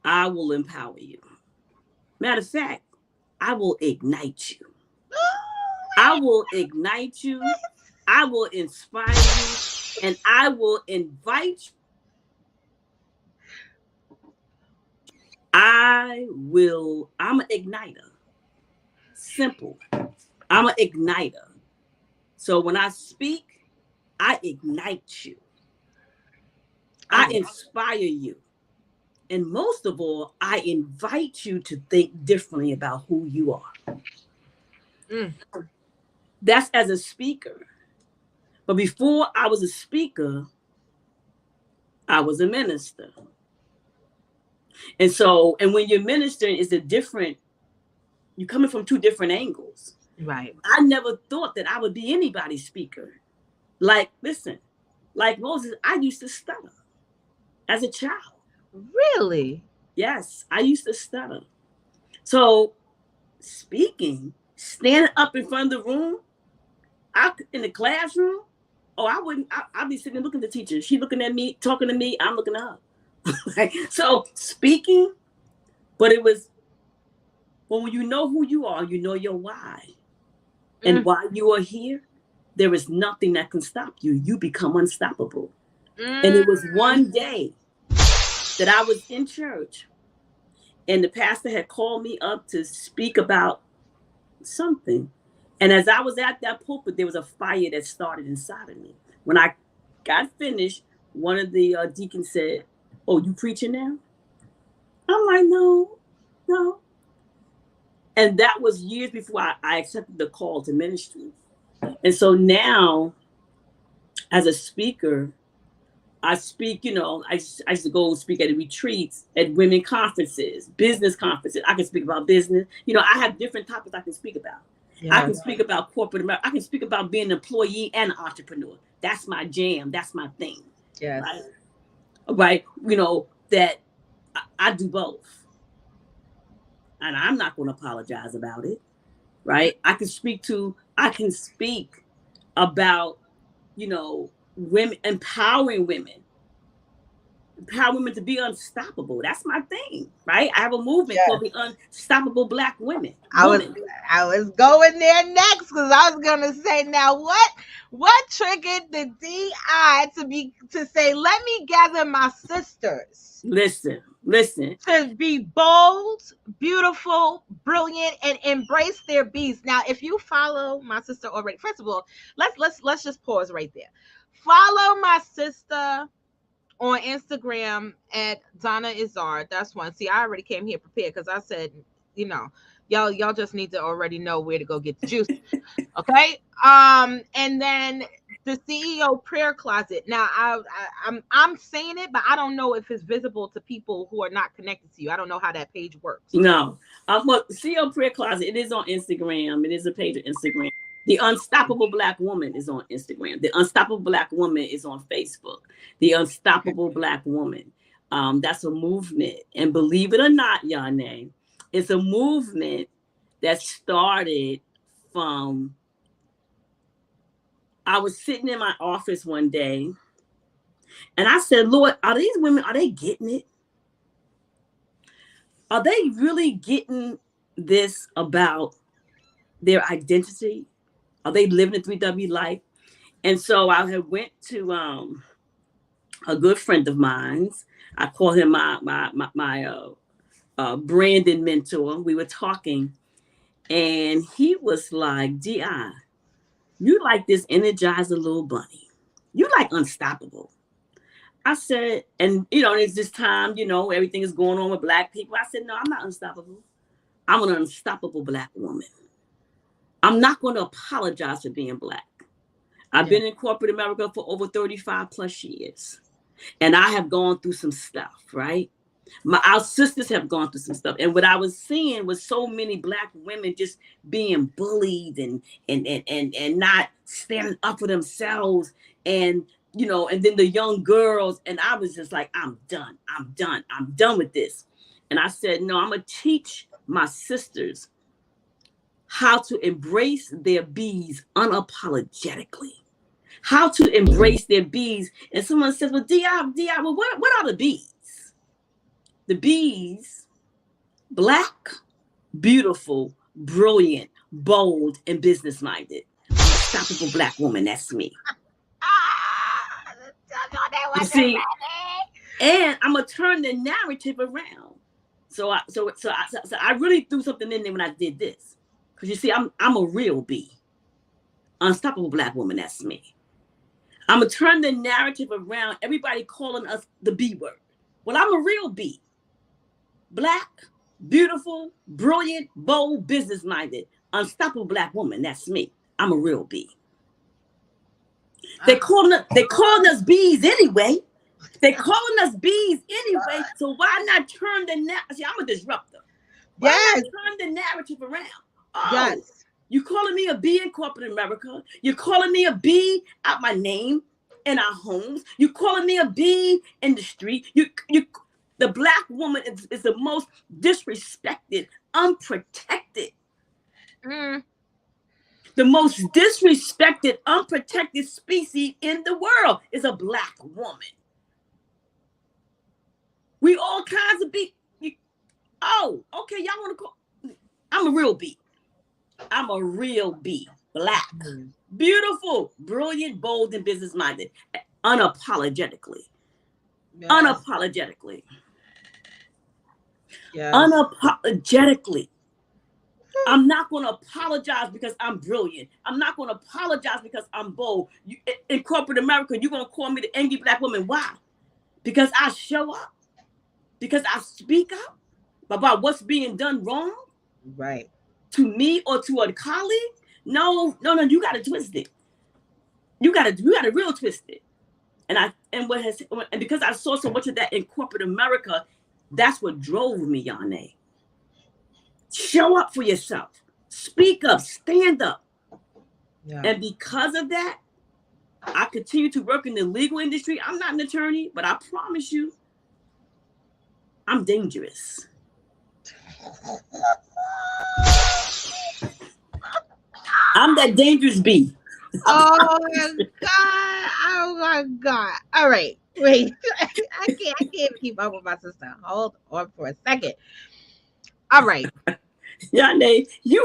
I will empower you. Matter of fact, I will ignite you. I will ignite you. I will inspire you, and I will invite you. I'm an igniter. Simple. I'm an igniter. So when I speak, I ignite you. I inspire you. And most of all, I invite you to think differently about who you are. That's as a speaker. But before I was a speaker, I was a minister. And so, and when you're ministering, it's you're coming from two different angles. Right. I never thought that I would be anybody's speaker. Like, listen, like Moses, I used to stutter as a child. Really? Yes, I used to stutter. So speaking, standing up in front of the room, in the classroom, I'd be sitting and looking at the teacher. She looking at me, talking to me, I'm looking at her. So speaking, but it was, well, when you know who you are, you know your why. And while you are here, there is nothing that can stop you. You become unstoppable. And it was one day that I was in church and the pastor had called me up to speak about something. And as I was at that pulpit, there was a fire that started inside of me. When I got finished, one of the deacons said, "Oh, you preaching now?" I'm like, no. And that was years before I accepted the call to ministry. And so now, as a speaker, I speak, I used to go speak at retreats, at women conferences, business conferences. I can speak about business. I have different topics I can speak about. I can speak about corporate America. I can speak about being an employee and an entrepreneur. That's my jam. That's my thing. Yes. Right. You know, that I do both. And I'm not going to apologize about it. Right. I can speak about, you know, women, empowering women to be unstoppable. That's my thing, right? I have a movement called the Unstoppable Black Women. I was going there next because I was gonna say, now what triggered the DI to say, let me gather my sisters. Listen. To be bold, beautiful, brilliant, and embrace their beast. Now, if you follow my sister already, first of all, let's just pause right there. Follow my sister on Instagram at Donna Izzard. That's one. See, I already came here prepared because I said, you know, y'all just need to already know where to go get the juice. Okay. And then the CEO prayer closet. Now I'm saying it, but I don't know if it's visible to people who are not connected to you. I don't know how that page works. No. Well, CEO prayer closet, it is on Instagram. It is a page on Instagram. The Unstoppable Black Woman is on Instagram. The Unstoppable Black Woman is on Facebook. The Unstoppable Black Woman. That's a movement. And believe it or not, Yane, it's a movement that started from, I was sitting in my office one day and I said, Lord, are these women, are they getting it? Are they really getting this about their identity? Are they living a 3W life? And so I had went to a good friend of mine's. I call him my branding mentor. We were talking, and he was like, "Di, you like this energizer little bunny. You like unstoppable." I said, and you know, it's this time, you know, everything is going on with Black people. I said, no, I'm not unstoppable. I'm an unstoppable Black woman. I'm not going to apologize for being Black. I've been in corporate America for over 35 plus years. And I have gone through some stuff, right? Our sisters have gone through some stuff. And what I was seeing was so many Black women just being bullied and not standing up for themselves. And, you know, and then the young girls. And I was just like, I'm done with this. And I said, no, I'm going to teach my sisters how to embrace their bees unapologetically, how to embrace their bees. And someone says, well, Di, well, what are the bees? The bees, Black, beautiful, brilliant, bold, and business-minded. Unstoppable Black woman, that's me. You see, and I'm going to turn the narrative around. So I really threw something in there when I did this. Because you see, I'm a real bee. Unstoppable Black woman, that's me. I'm going to turn the narrative around. Everybody calling us the B word. Well, I'm a real bee. Black, beautiful, brilliant, bold, business-minded, unstoppable Black woman, that's me. I'm a real bee. They're calling us bees anyway. They're calling us bees anyway. So why not turn the narrative? See, I'm a disruptor. Why not turn the narrative around? Oh, you calling me a bee in corporate America? You're calling me a bee out my name in our homes? You calling me a bee in the street? The Black woman is the most disrespected, unprotected. The most disrespected, unprotected species in the world is a Black woman. We all kinds of bees. Oh, okay, y'all want to call? I'm a real bee. I'm a real bee. Black, beautiful, brilliant, bold, and business-minded. Unapologetically. Yes. Unapologetically. Yes. Unapologetically. I'm not going to apologize because I'm brilliant. I'm not going to apologize because I'm bold. In corporate America, you're going to call me the angry Black woman. Why? Because I show up. Because I speak up about what's being done wrong. Right. To me or to a colleague? No, you got to twist it. You got to real twist it. And because I saw so much of that in corporate America, that's what drove me, Yane. Show up for yourself. Speak up, stand up. Yeah. And because of that, I continue to work in the legal industry. I'm not an attorney, but I promise you, I'm dangerous. I'm that dangerous bee. Oh my God. Oh my God. All right. Wait. I can't keep up with my sister. Hold on for a second. All right. Yande, you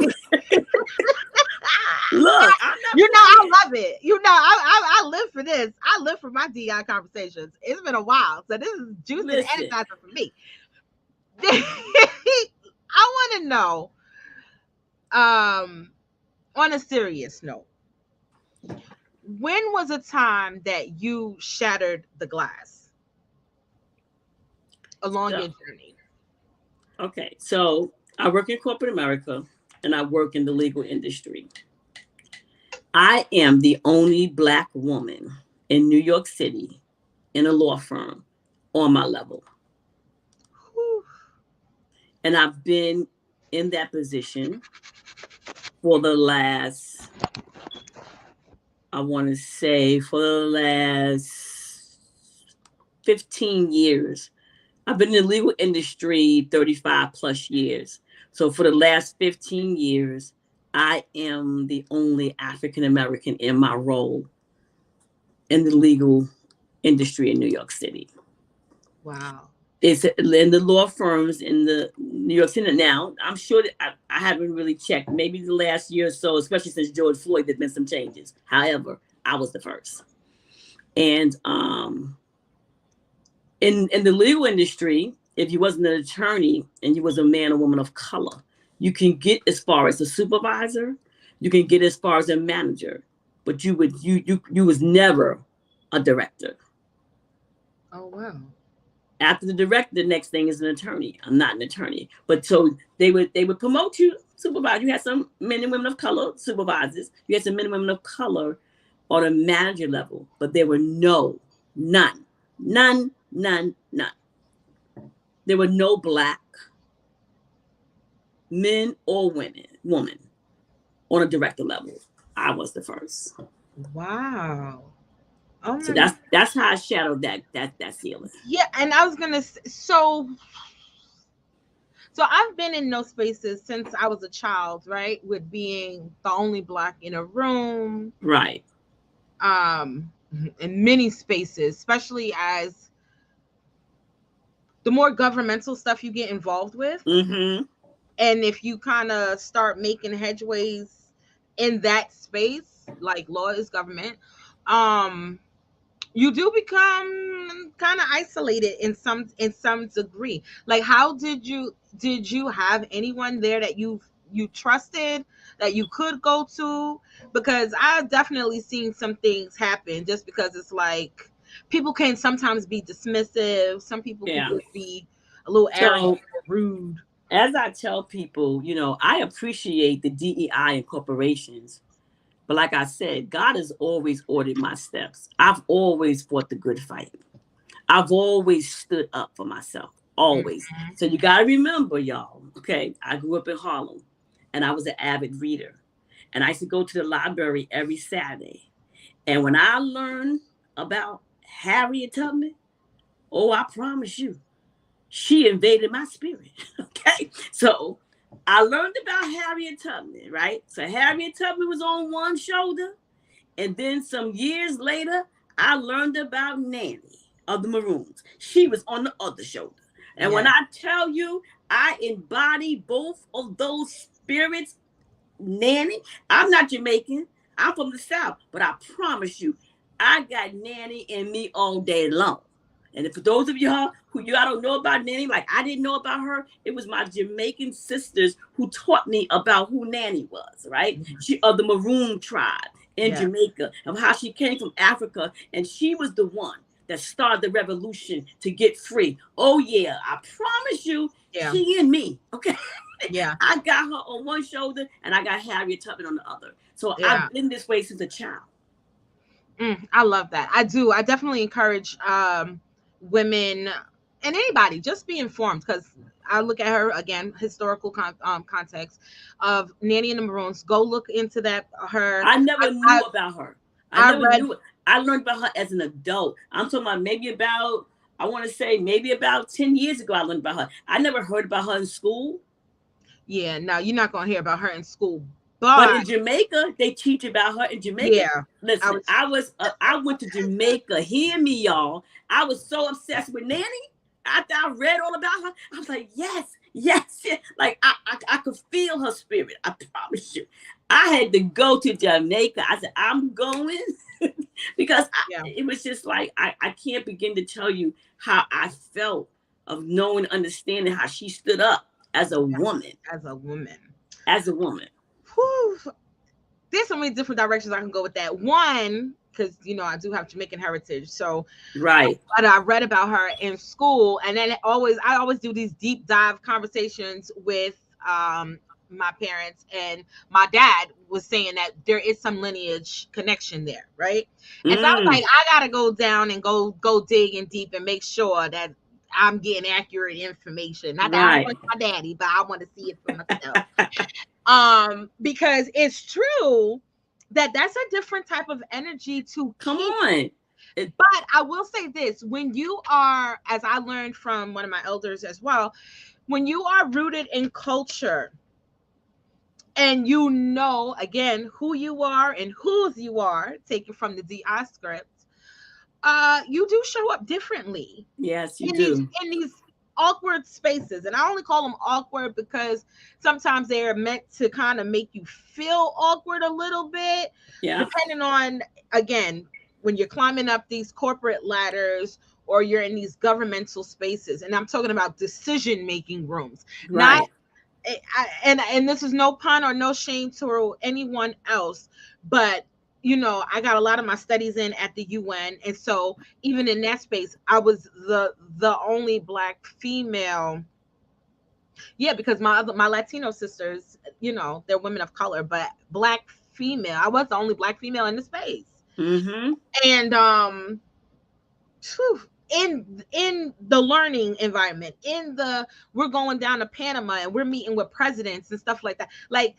look, I'm not You know, I love it. You know, I live for this. I live for my DI conversations. It's been a while. So this is juicy and Listen. energizer for me. I want to know, on a serious note, when was a time that you shattered the glass along your journey? Okay, so I work in corporate America and I work in the legal industry. I am the only Black woman in New York City in a law firm on my level. Whew. And I've been in that position for the last, I want to say, for the last 15 years. I've been in the legal industry 35 plus years. So for the last 15 years, I am the only African American in my role in the legal industry in New York City. Wow. It's in the law firms in the New York City. Now, I'm sure that I haven't really checked. Maybe the last year or so, especially since George Floyd, there's been some changes. However, I was the first. And in the legal industry, if you wasn't an attorney and you was a man or woman of color, you can get as far as a supervisor, you can get as far as a manager, but you was never a director. Oh wow. After the director, the next thing is an attorney. I'm not an attorney, but so they would promote you supervisor. You had some men and women of color supervisors. You had some men and women of color on a manager level, but there were none. There were no Black men or woman on a director level. I was the first. Wow. Oh So my. that's how I shadowed that ceiling. Yeah, and I was gonna so I've been in those spaces since I was a child, right? With being the only Black in a room, Right. in many spaces, especially as the more governmental stuff you get involved with, Mm-hmm. and if you kind of start making headways in that space, like law is government, you do become kind of isolated in some degree. Like, how did you have anyone there that you trusted, that you could go to? Because I've definitely seen some things happen just because it's like people can sometimes be dismissive. Some people can just be a little arrogant, rude. As I tell people, I appreciate the DEI and corporations. But like I said, God has always ordered my steps. I've always fought the good fight. I've always stood up for myself, always. Mm-hmm. So you got to remember, y'all, okay, I grew up in Harlem, and I was an avid reader. And I used to go to the library every Saturday. And when I learned about Harriet Tubman, I promise you, she invaded my spirit, okay? So I learned about Harriet Tubman, right? So Harriet Tubman was on one shoulder. And then some years later, I learned about Nanny of the Maroons. She was on the other shoulder. And when I tell you, I embody both of those spirits, Nanny, I'm not Jamaican. I'm from the South. But I promise you, I got Nanny in me all day long. And for those of y'all who y'all don't know about Nanny, like I didn't know about her, it was my Jamaican sisters who taught me about who Nanny was, right? Mm-hmm. She of the Maroon tribe in Jamaica, of how she came from Africa, and she was the one that started the revolution to get free. Oh yeah, I promise you, she and me, okay? Yeah, I got her on one shoulder, and I got Harriet Tubman on the other. So I've been this way since a child. I love that. I do. I definitely encourage women and anybody, just be informed, because I look at her again, historical context of Nanny and the Maroons. Go look into that. I never knew about her. I learned about her as an adult. I'm talking about I want to say maybe about 10 years ago I learned about her. I never heard about her in school. Yeah, no, you're not going to hear about her in school. But in Jamaica, they teach about her in Jamaica. Yeah. Listen, I went to Jamaica. Hear me, y'all. I was so obsessed with Nanny. After I read all about her, I was like, yes. Like I could feel her spirit. I promise you. I had to go to Jamaica. I said, I'm going because it was just like, I can't begin to tell you how I felt of knowing, understanding how she stood up as a woman. Whew. There's so many different directions I can go with that. One, because I do have Jamaican heritage, so right. But I read about her in school, and then I always do these deep dive conversations with my parents, and my dad was saying that there is some lineage connection there, right? And so I was like, I gotta go down and go digging deep and make sure that I'm getting accurate information. Not that I want my daddy, but I want to see it for myself. Because it's true that that's a different type of energy to come on. But I will say this, when you are, as I learned from one of my elders as well, when you are rooted in culture and again, who you are and whose you are, taken from the DI script, you do show up differently. Yes, you do. In these awkward spaces. And I only call them awkward because sometimes they're meant to kind of make you feel awkward a little bit. Yeah. Depending on, again, when you're climbing up these corporate ladders or you're in these governmental spaces. And I'm talking about decision-making rooms. Right. And this is no pun or no shame to anyone else, but I got a lot of my studies in at the UN, and so even in that space, I was the only Black female. Yeah, because my Latino sisters, they're women of color, but Black female. I was the only Black female in the space. Mm-hmm. And in the learning environment, we're going down to Panama and we're meeting with presidents and stuff like that. Like,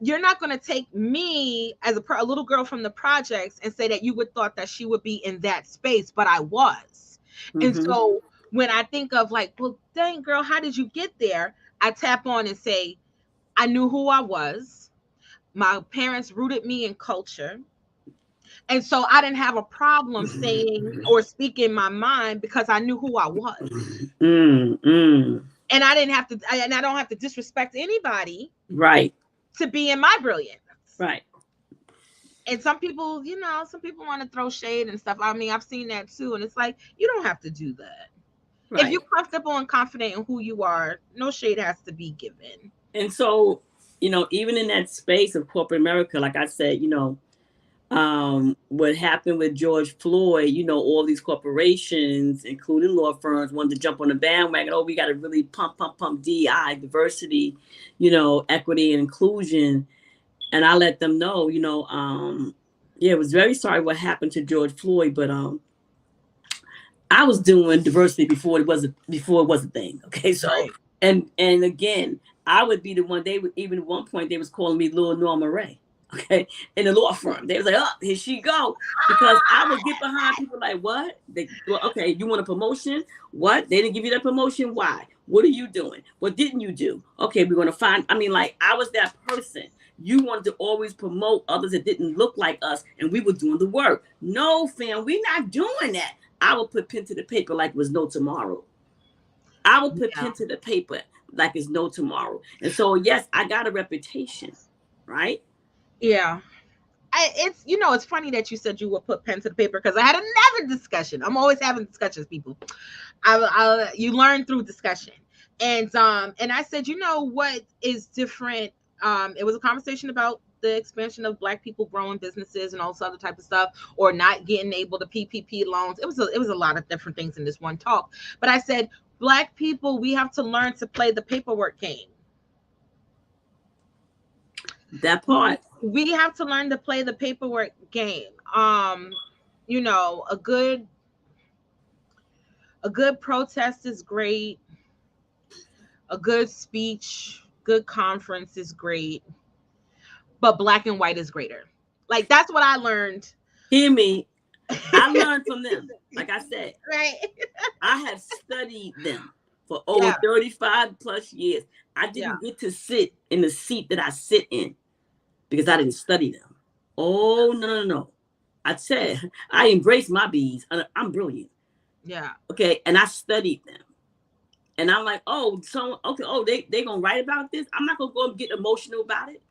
you're not going to take me as a little girl from the projects and say that you would thought that she would be in that space, but I was. Mm-hmm. And so when I think of like, well, dang girl, how did you get there? I tap on and say, I knew who I was. My parents rooted me in culture. And so I didn't have a problem saying or speaking my mind because I knew who I was. And I didn't have to, and I don't have to disrespect anybody. Right. To be in my brilliance. Right. And some people, want to throw shade and stuff. I mean, I've seen that too. And it's like, you don't have to do that. Right. If you're comfortable and confident in who you are, no shade has to be given. And so, even in that space of corporate America, like I said, what happened with George Floyd, all these corporations, including law firms, wanted to jump on the bandwagon. Oh, we got to really pump DEI, diversity, equity and inclusion. And I let them know, it was very sorry what happened to George Floyd, but I was doing diversity before it was a thing. Okay, so right. and again, I would be the one. They would, even at one point they was calling me Lil Norma Ray. Okay, in the law firm, they was like, "Oh, here she go," because I would get behind people like, "What? Okay, you want a promotion? What? They didn't give you that promotion? Why? What are you doing? What didn't you do? Okay, we're gonna find." I mean, like, I was that person. You wanted to always promote others that didn't look like us, and we were doing the work. No, fam, we're not doing that. I would put pen to the paper like it was no tomorrow. I would put pen to the paper like it's no tomorrow. And so, yes, I got a reputation, right? Yeah. It's funny that you said you would put pen to the paper because I had another discussion. I'm always having discussions, people. You learn through discussion. And I said, what is different? It was a conversation about the expansion of Black people growing businesses and all this other type of stuff, or not getting able to PPP loans. It was a lot of different things in this one talk. But I said, Black people, we have to learn to play the paperwork game. That part. We have to learn to play the paperwork game. A good protest is great. A good speech, good conference is great, but black and white is greater. Like that's what I learned. Hear me. I learned from them. Like I said, Right. I have studied them for Yeah. over 35 plus years. I Yeah. didn't get to sit in the seat that I sit in because I didn't study them. Oh, no. I said, I embrace my B's. I'm brilliant. Yeah. Okay. And I studied them. And I'm like, oh, so, okay, oh, they going to write about this? I'm not going to go and get emotional about it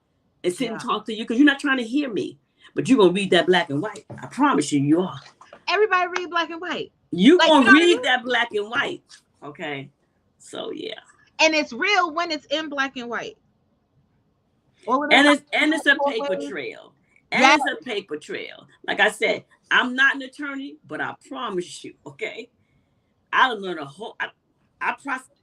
and sit and talk to you because you're not trying to hear me. But you're going to read that black and white. I promise you, you are. Everybody read black and white. You're going to read that black and white. Okay. So, yeah. And it's real when it's in black and white. And it's a paper trail. And it's a paper trail. Like I said, I'm not an attorney, but I promise you, okay? I learned a whole.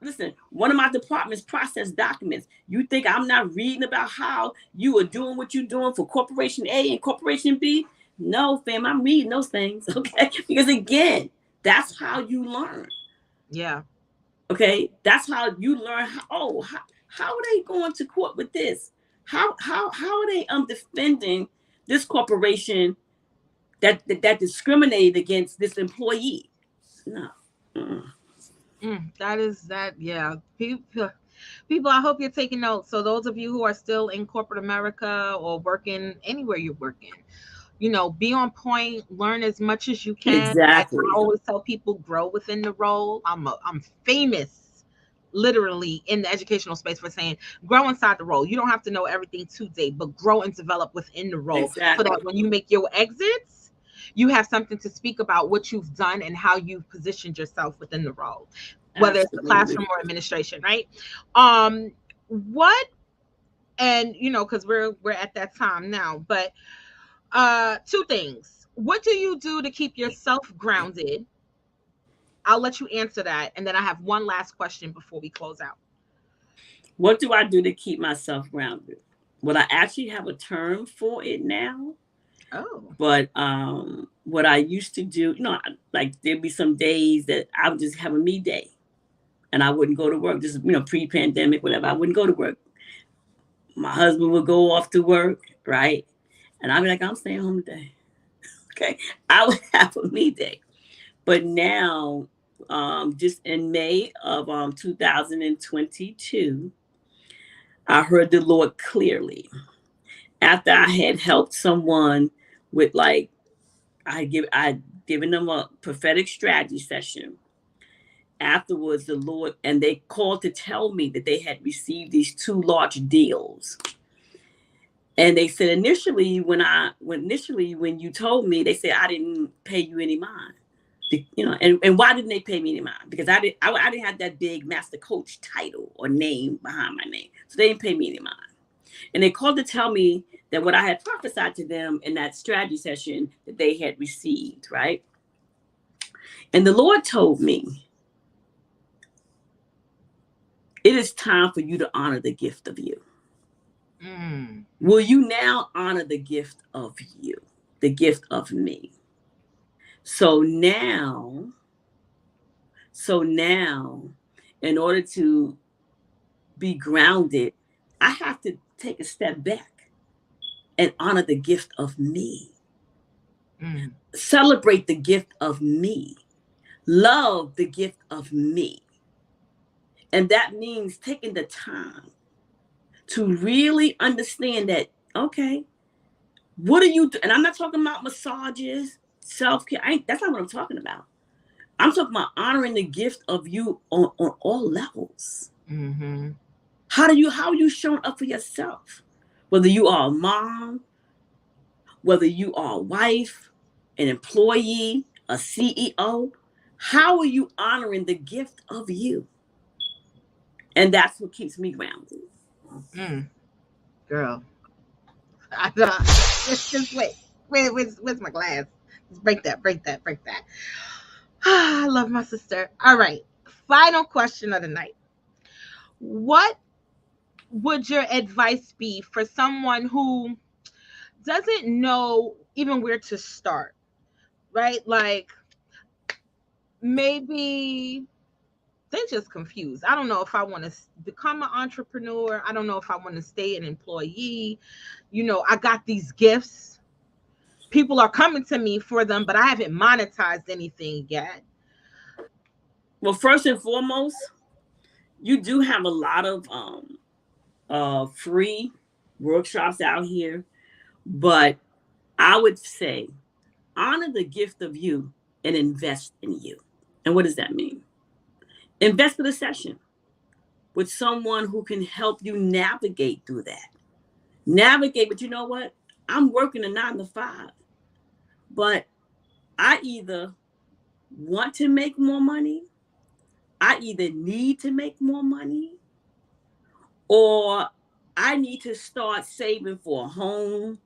Listen, one of my departments process documents. You think I'm not reading about how you are doing what you're doing for Corporation A and Corporation B? No, fam, I'm reading those things, okay? Because again, that's how you learn. Yeah. Okay, that's how you learn. How are they going to court with this? How are they defending this corporation that discriminated against this employee? No. Yeah. People, I hope you're taking notes. So those of you who are still in corporate America or working anywhere you're working, be on point, learn as much as you can. Exactly. I always tell people, grow within the role. I'm famous, literally, in the educational space for saying, grow inside the role. You don't have to know everything today, but grow and develop within the role. Exactly. So that when you make your exits, you have something to speak about what you've done and how you've positioned yourself within the role, whether it's the classroom or administration, right? Because we're at that time now, but two things. What do you do to keep yourself grounded? I'll let you answer that, and then I have one last question before we close out. What do I do to keep myself grounded? Well, I actually have a term for it now. Oh. But what I used to do, like there'd be some days that I would just have a me day and I wouldn't go to work. Just, pre-pandemic, whatever. I wouldn't go to work. My husband would go off to work, right? And I'd be like, I'm staying home today. Okay. I would have a me day. But now, just in May of 2022, I heard the Lord clearly. After I had helped someone with I'd given them a prophetic strategy session. Afterwards, the Lord, and they called to tell me that they had received these 2 large deals. And they said initially when you told me, they said I didn't pay you any mind. And why didn't they pay me any mind? Because I didn't have that big master coach title or name behind my name. So they didn't pay me any mind. And they called to tell me that what I had prophesied to them in that strategy session that they had received, right? And the Lord told me, it is time for you to honor the gift of you. Will you now honor the gift of you, the gift of me? So now, in order to be grounded, I have to take a step back and honor the gift of me. Celebrate the gift of me. Love the gift of me. And that means taking the time to really understand that, okay, what are you doing? And I'm not talking about massages, self-care. That's not what I'm talking about. I'm talking about honoring the gift of you on all levels. Mm-hmm. How are you showing up for yourself? Whether you are a mom, whether you are a wife, an employee, a CEO, how are you honoring the gift of you? And that's what keeps me grounded. Girl. Just wait. Where's my glass? Just break that. I love my sister. All right. Final question of the night. What would your advice be for someone who doesn't know even where to start? Right? Like maybe they're just confused. I don't know if I want to become an entrepreneur. I don't know if I want to stay an employee. I got these gifts. People are coming to me for them, but I haven't monetized anything yet. Well, first and foremost, you do have a lot of free workshops out here, but I would say honor the gift of you and invest in you. And what does that mean? Invest in a session with someone who can help you navigate through that. Navigate, but you know what? I'm working a 9 to 5, but I either want to make more money, I either need to make more money, or I need to start saving for a home,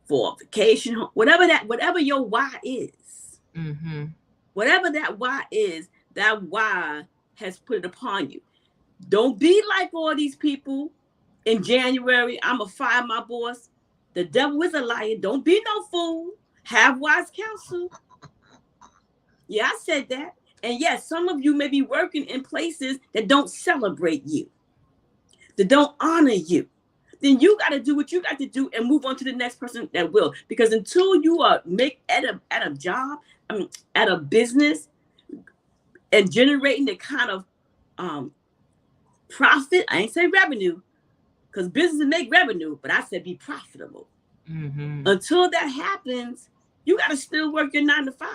for a vacation, whatever your why is. Mm-hmm. Whatever that why is, that why has put it upon you. Don't be like all these people in January. I'm going to fire my boss. The devil is a liar. Don't be no fool. Have wise counsel. Yeah, I said that. And yes, some of you may be working in places that don't celebrate you, that don't honor you. Then you got to do what you got to do and move on to the next person that will. Because until you are at a job, at a business, and generating the kind of profit, I ain't say revenue, because businesses make revenue, but I said be profitable. Mm-hmm. Until that happens, you got to still work your 9 to 5.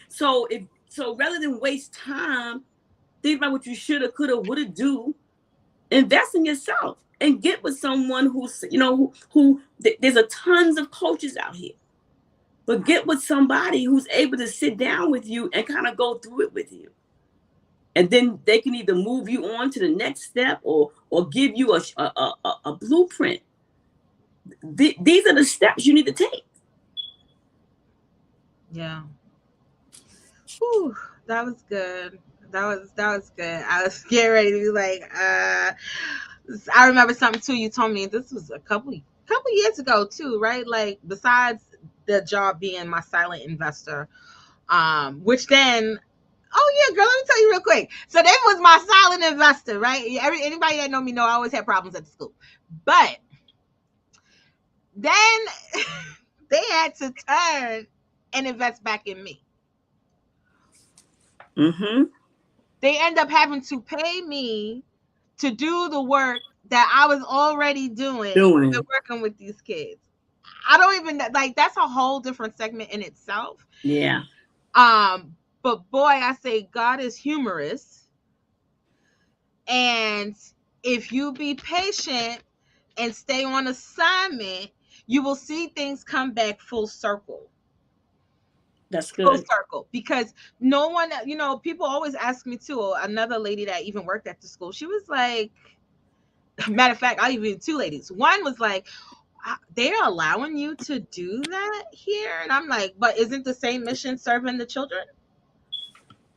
So rather than waste time, think about what you shoulda, coulda, woulda do. Invest in yourself and get with someone who's, who there's a tons of coaches out here, but get with somebody who's able to sit down with you and kind of go through it with you. And then they can either move you on to the next step or give you a blueprint. These are the steps you need to take. Yeah. Whew, that was good. That was good. I was getting ready to be like, I remember something too. You told me this was a couple years ago too, right? Like besides the job being my silent investor, which then, oh yeah, girl, let me tell you real quick. So that was my silent investor, right? Anybody that know me know I always had problems at the school, but then they had to turn and invest back in me. Mm-hmm. They end up having to pay me to do the work that I was already doing. Working with these kids. I don't even like, that's a whole different segment in itself. Yeah. But boy, I say God is humorous. And if you be patient and stay on assignment, you will see things come back full circle. That's good. Full circle. Because no one, people always ask me too. Another lady that even worked at the school, she was like, matter of fact, I'll even 2 ladies. One was like, they're allowing you to do that here? And I'm like, but isn't the same mission serving the children?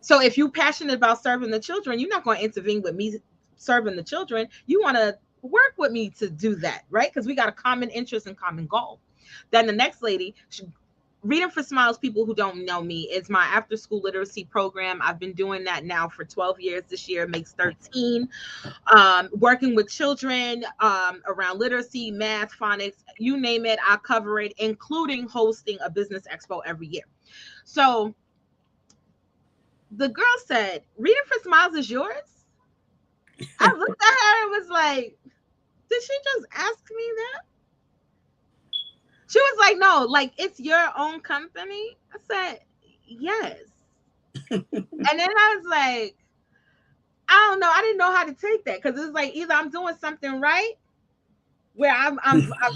So if you're passionate about serving the children, you're not going to intervene with me serving the children. You want to work with me to do that, right? Because we got a common interest and common goal. Then the next lady, Reading for Smiles, people who don't know me, is my after school literacy program. I've been doing that now for 12 years. This year makes 13. Working with children around literacy, math, phonics, you name it, I cover it, including hosting a business expo every year. So the girl said, Reading for Smiles is yours? I looked at her and was like, did she just ask me that? She was like, no, like, it's your own company. I said, yes. And then I was like, I don't know. I didn't know how to take that, because it's like either I'm doing something right where I've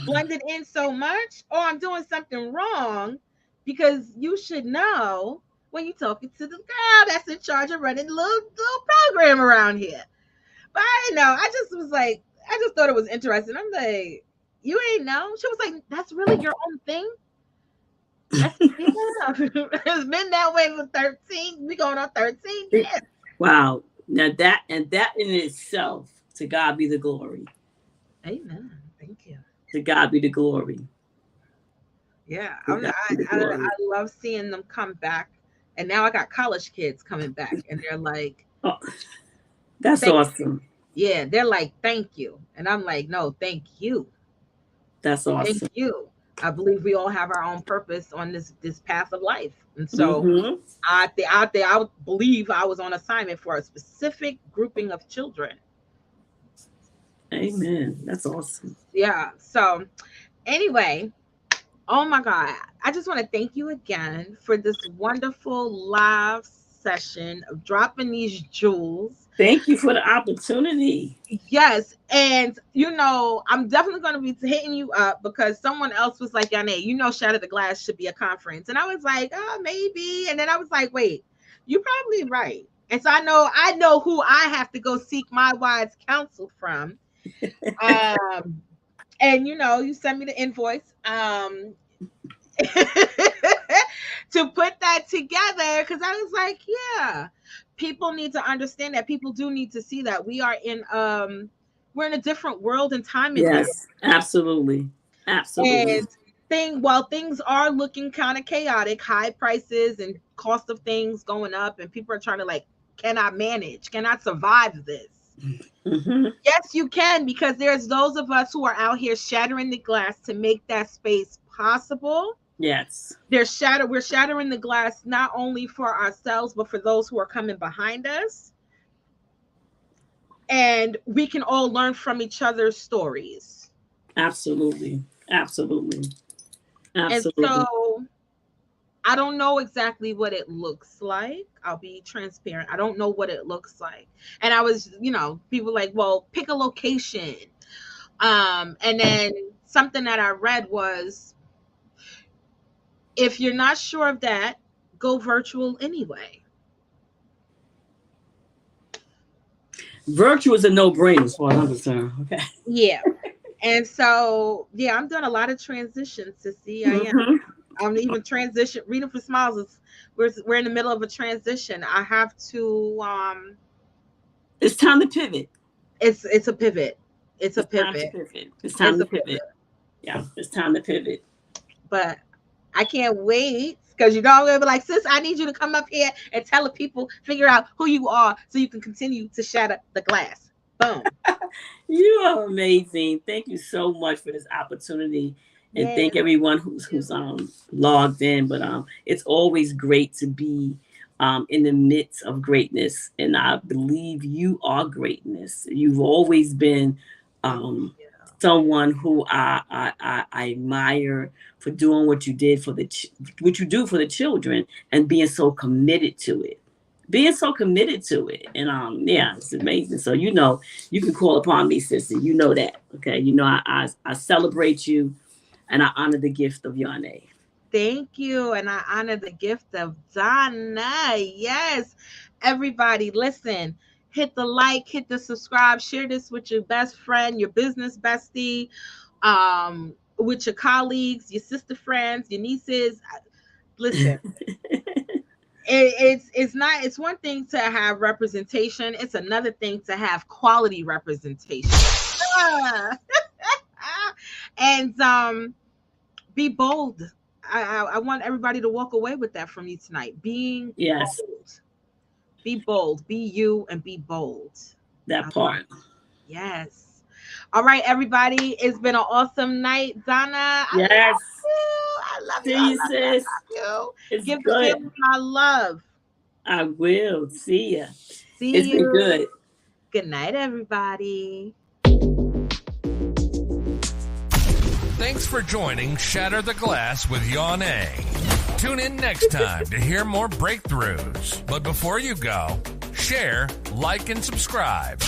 blended in so much, or I'm doing something wrong, because you should know when you're talking to the girl that's in charge of running the little program around here. But I didn't know. I just thought it was interesting. I'm like, you ain't know? She was like, that's really your own thing? That's, yeah. It's been that way for 13. We going on 13 years. Wow. Now that in itself, to God be the glory. Amen. Thank you. To God be the glory. Yeah. I love seeing them come back. And now I got college kids coming back, and they're like, That's awesome. Yeah, they're like, thank you. And I'm like, no, thank you. That's awesome. Thank you. I believe we all have our own purpose on this path of life. And so I believe I was on assignment for a specific grouping of children. Amen. That's awesome. Yeah. So anyway, oh my God. I just want to thank you again for this wonderful live session of dropping these jewels. Thank you for the opportunity. Yes. And, I'm definitely going to be hitting you up because someone else was like, Yane, Shatter the Glass should be a conference. And I was like, oh, maybe. And then I was like, wait, you're probably right. And so I know who I have to go seek my wise counsel from. And, you send me the invoice to put that together because I was like, yeah. People need to understand that. People do need to see that we're in a different world and time. Yes, absolutely. And things are looking kind of chaotic, high prices and cost of things going up, and people are trying to like, can I manage? Can I survive this? Mm-hmm. Yes, you can, because there's those of us who are out here shattering the glass to make that space possible. Yes. We're shattering the glass not only for ourselves, but for those who are coming behind us. And we can all learn from each other's stories. Absolutely. And so I don't know exactly what it looks like. I'll be transparent. I don't know what it looks like. And I was, people like, well, pick a location. And then something that I read was, if you're not sure of that, go virtual anyway. Virtual is a no-brainer as far as I'm concerned. Okay. Yeah. And so, I'm doing a lot of transitions, Sissy. I am. I'm even reading for Smiles. We're in the middle of a transition. I have to. It's time to pivot. It's a pivot. It's time to pivot. Yeah, it's time to pivot. But I can't wait because I'm gonna be like, sis, I need you to come up here and tell the people, figure out who you are so you can continue to shatter the glass. Boom. You are amazing. Thank you so much for this opportunity. And thank everyone who's logged in. But it's always great to be in the midst of greatness. And I believe you are greatness. You've always been someone who I admire for doing what you did for what you do for the children and being so committed to it. And it's amazing. So you can call upon me, sister. You know that. Okay. I celebrate you and I honor the gift of Yane. Thank you. And I honor the gift of Donna. Yes. Everybody, listen. Hit the like, hit the subscribe, share this with your best friend, your business bestie, with your colleagues, your sister friends, your nieces. Listen, it's one thing to have representation. It's another thing to have quality representation. And be bold. I want everybody to walk away with that from you tonight. Being bold. Be bold, be you, and be bold. That part. Yes. All right, everybody. It's been an awesome night. Donna, yes. I love you. Sis. Give the family my love. I will. See ya. It's been good. Good night, everybody. Thanks for joining Shatter the Glass with Yane. Tune in next time to hear more breakthroughs. But before you go, share, like, and subscribe.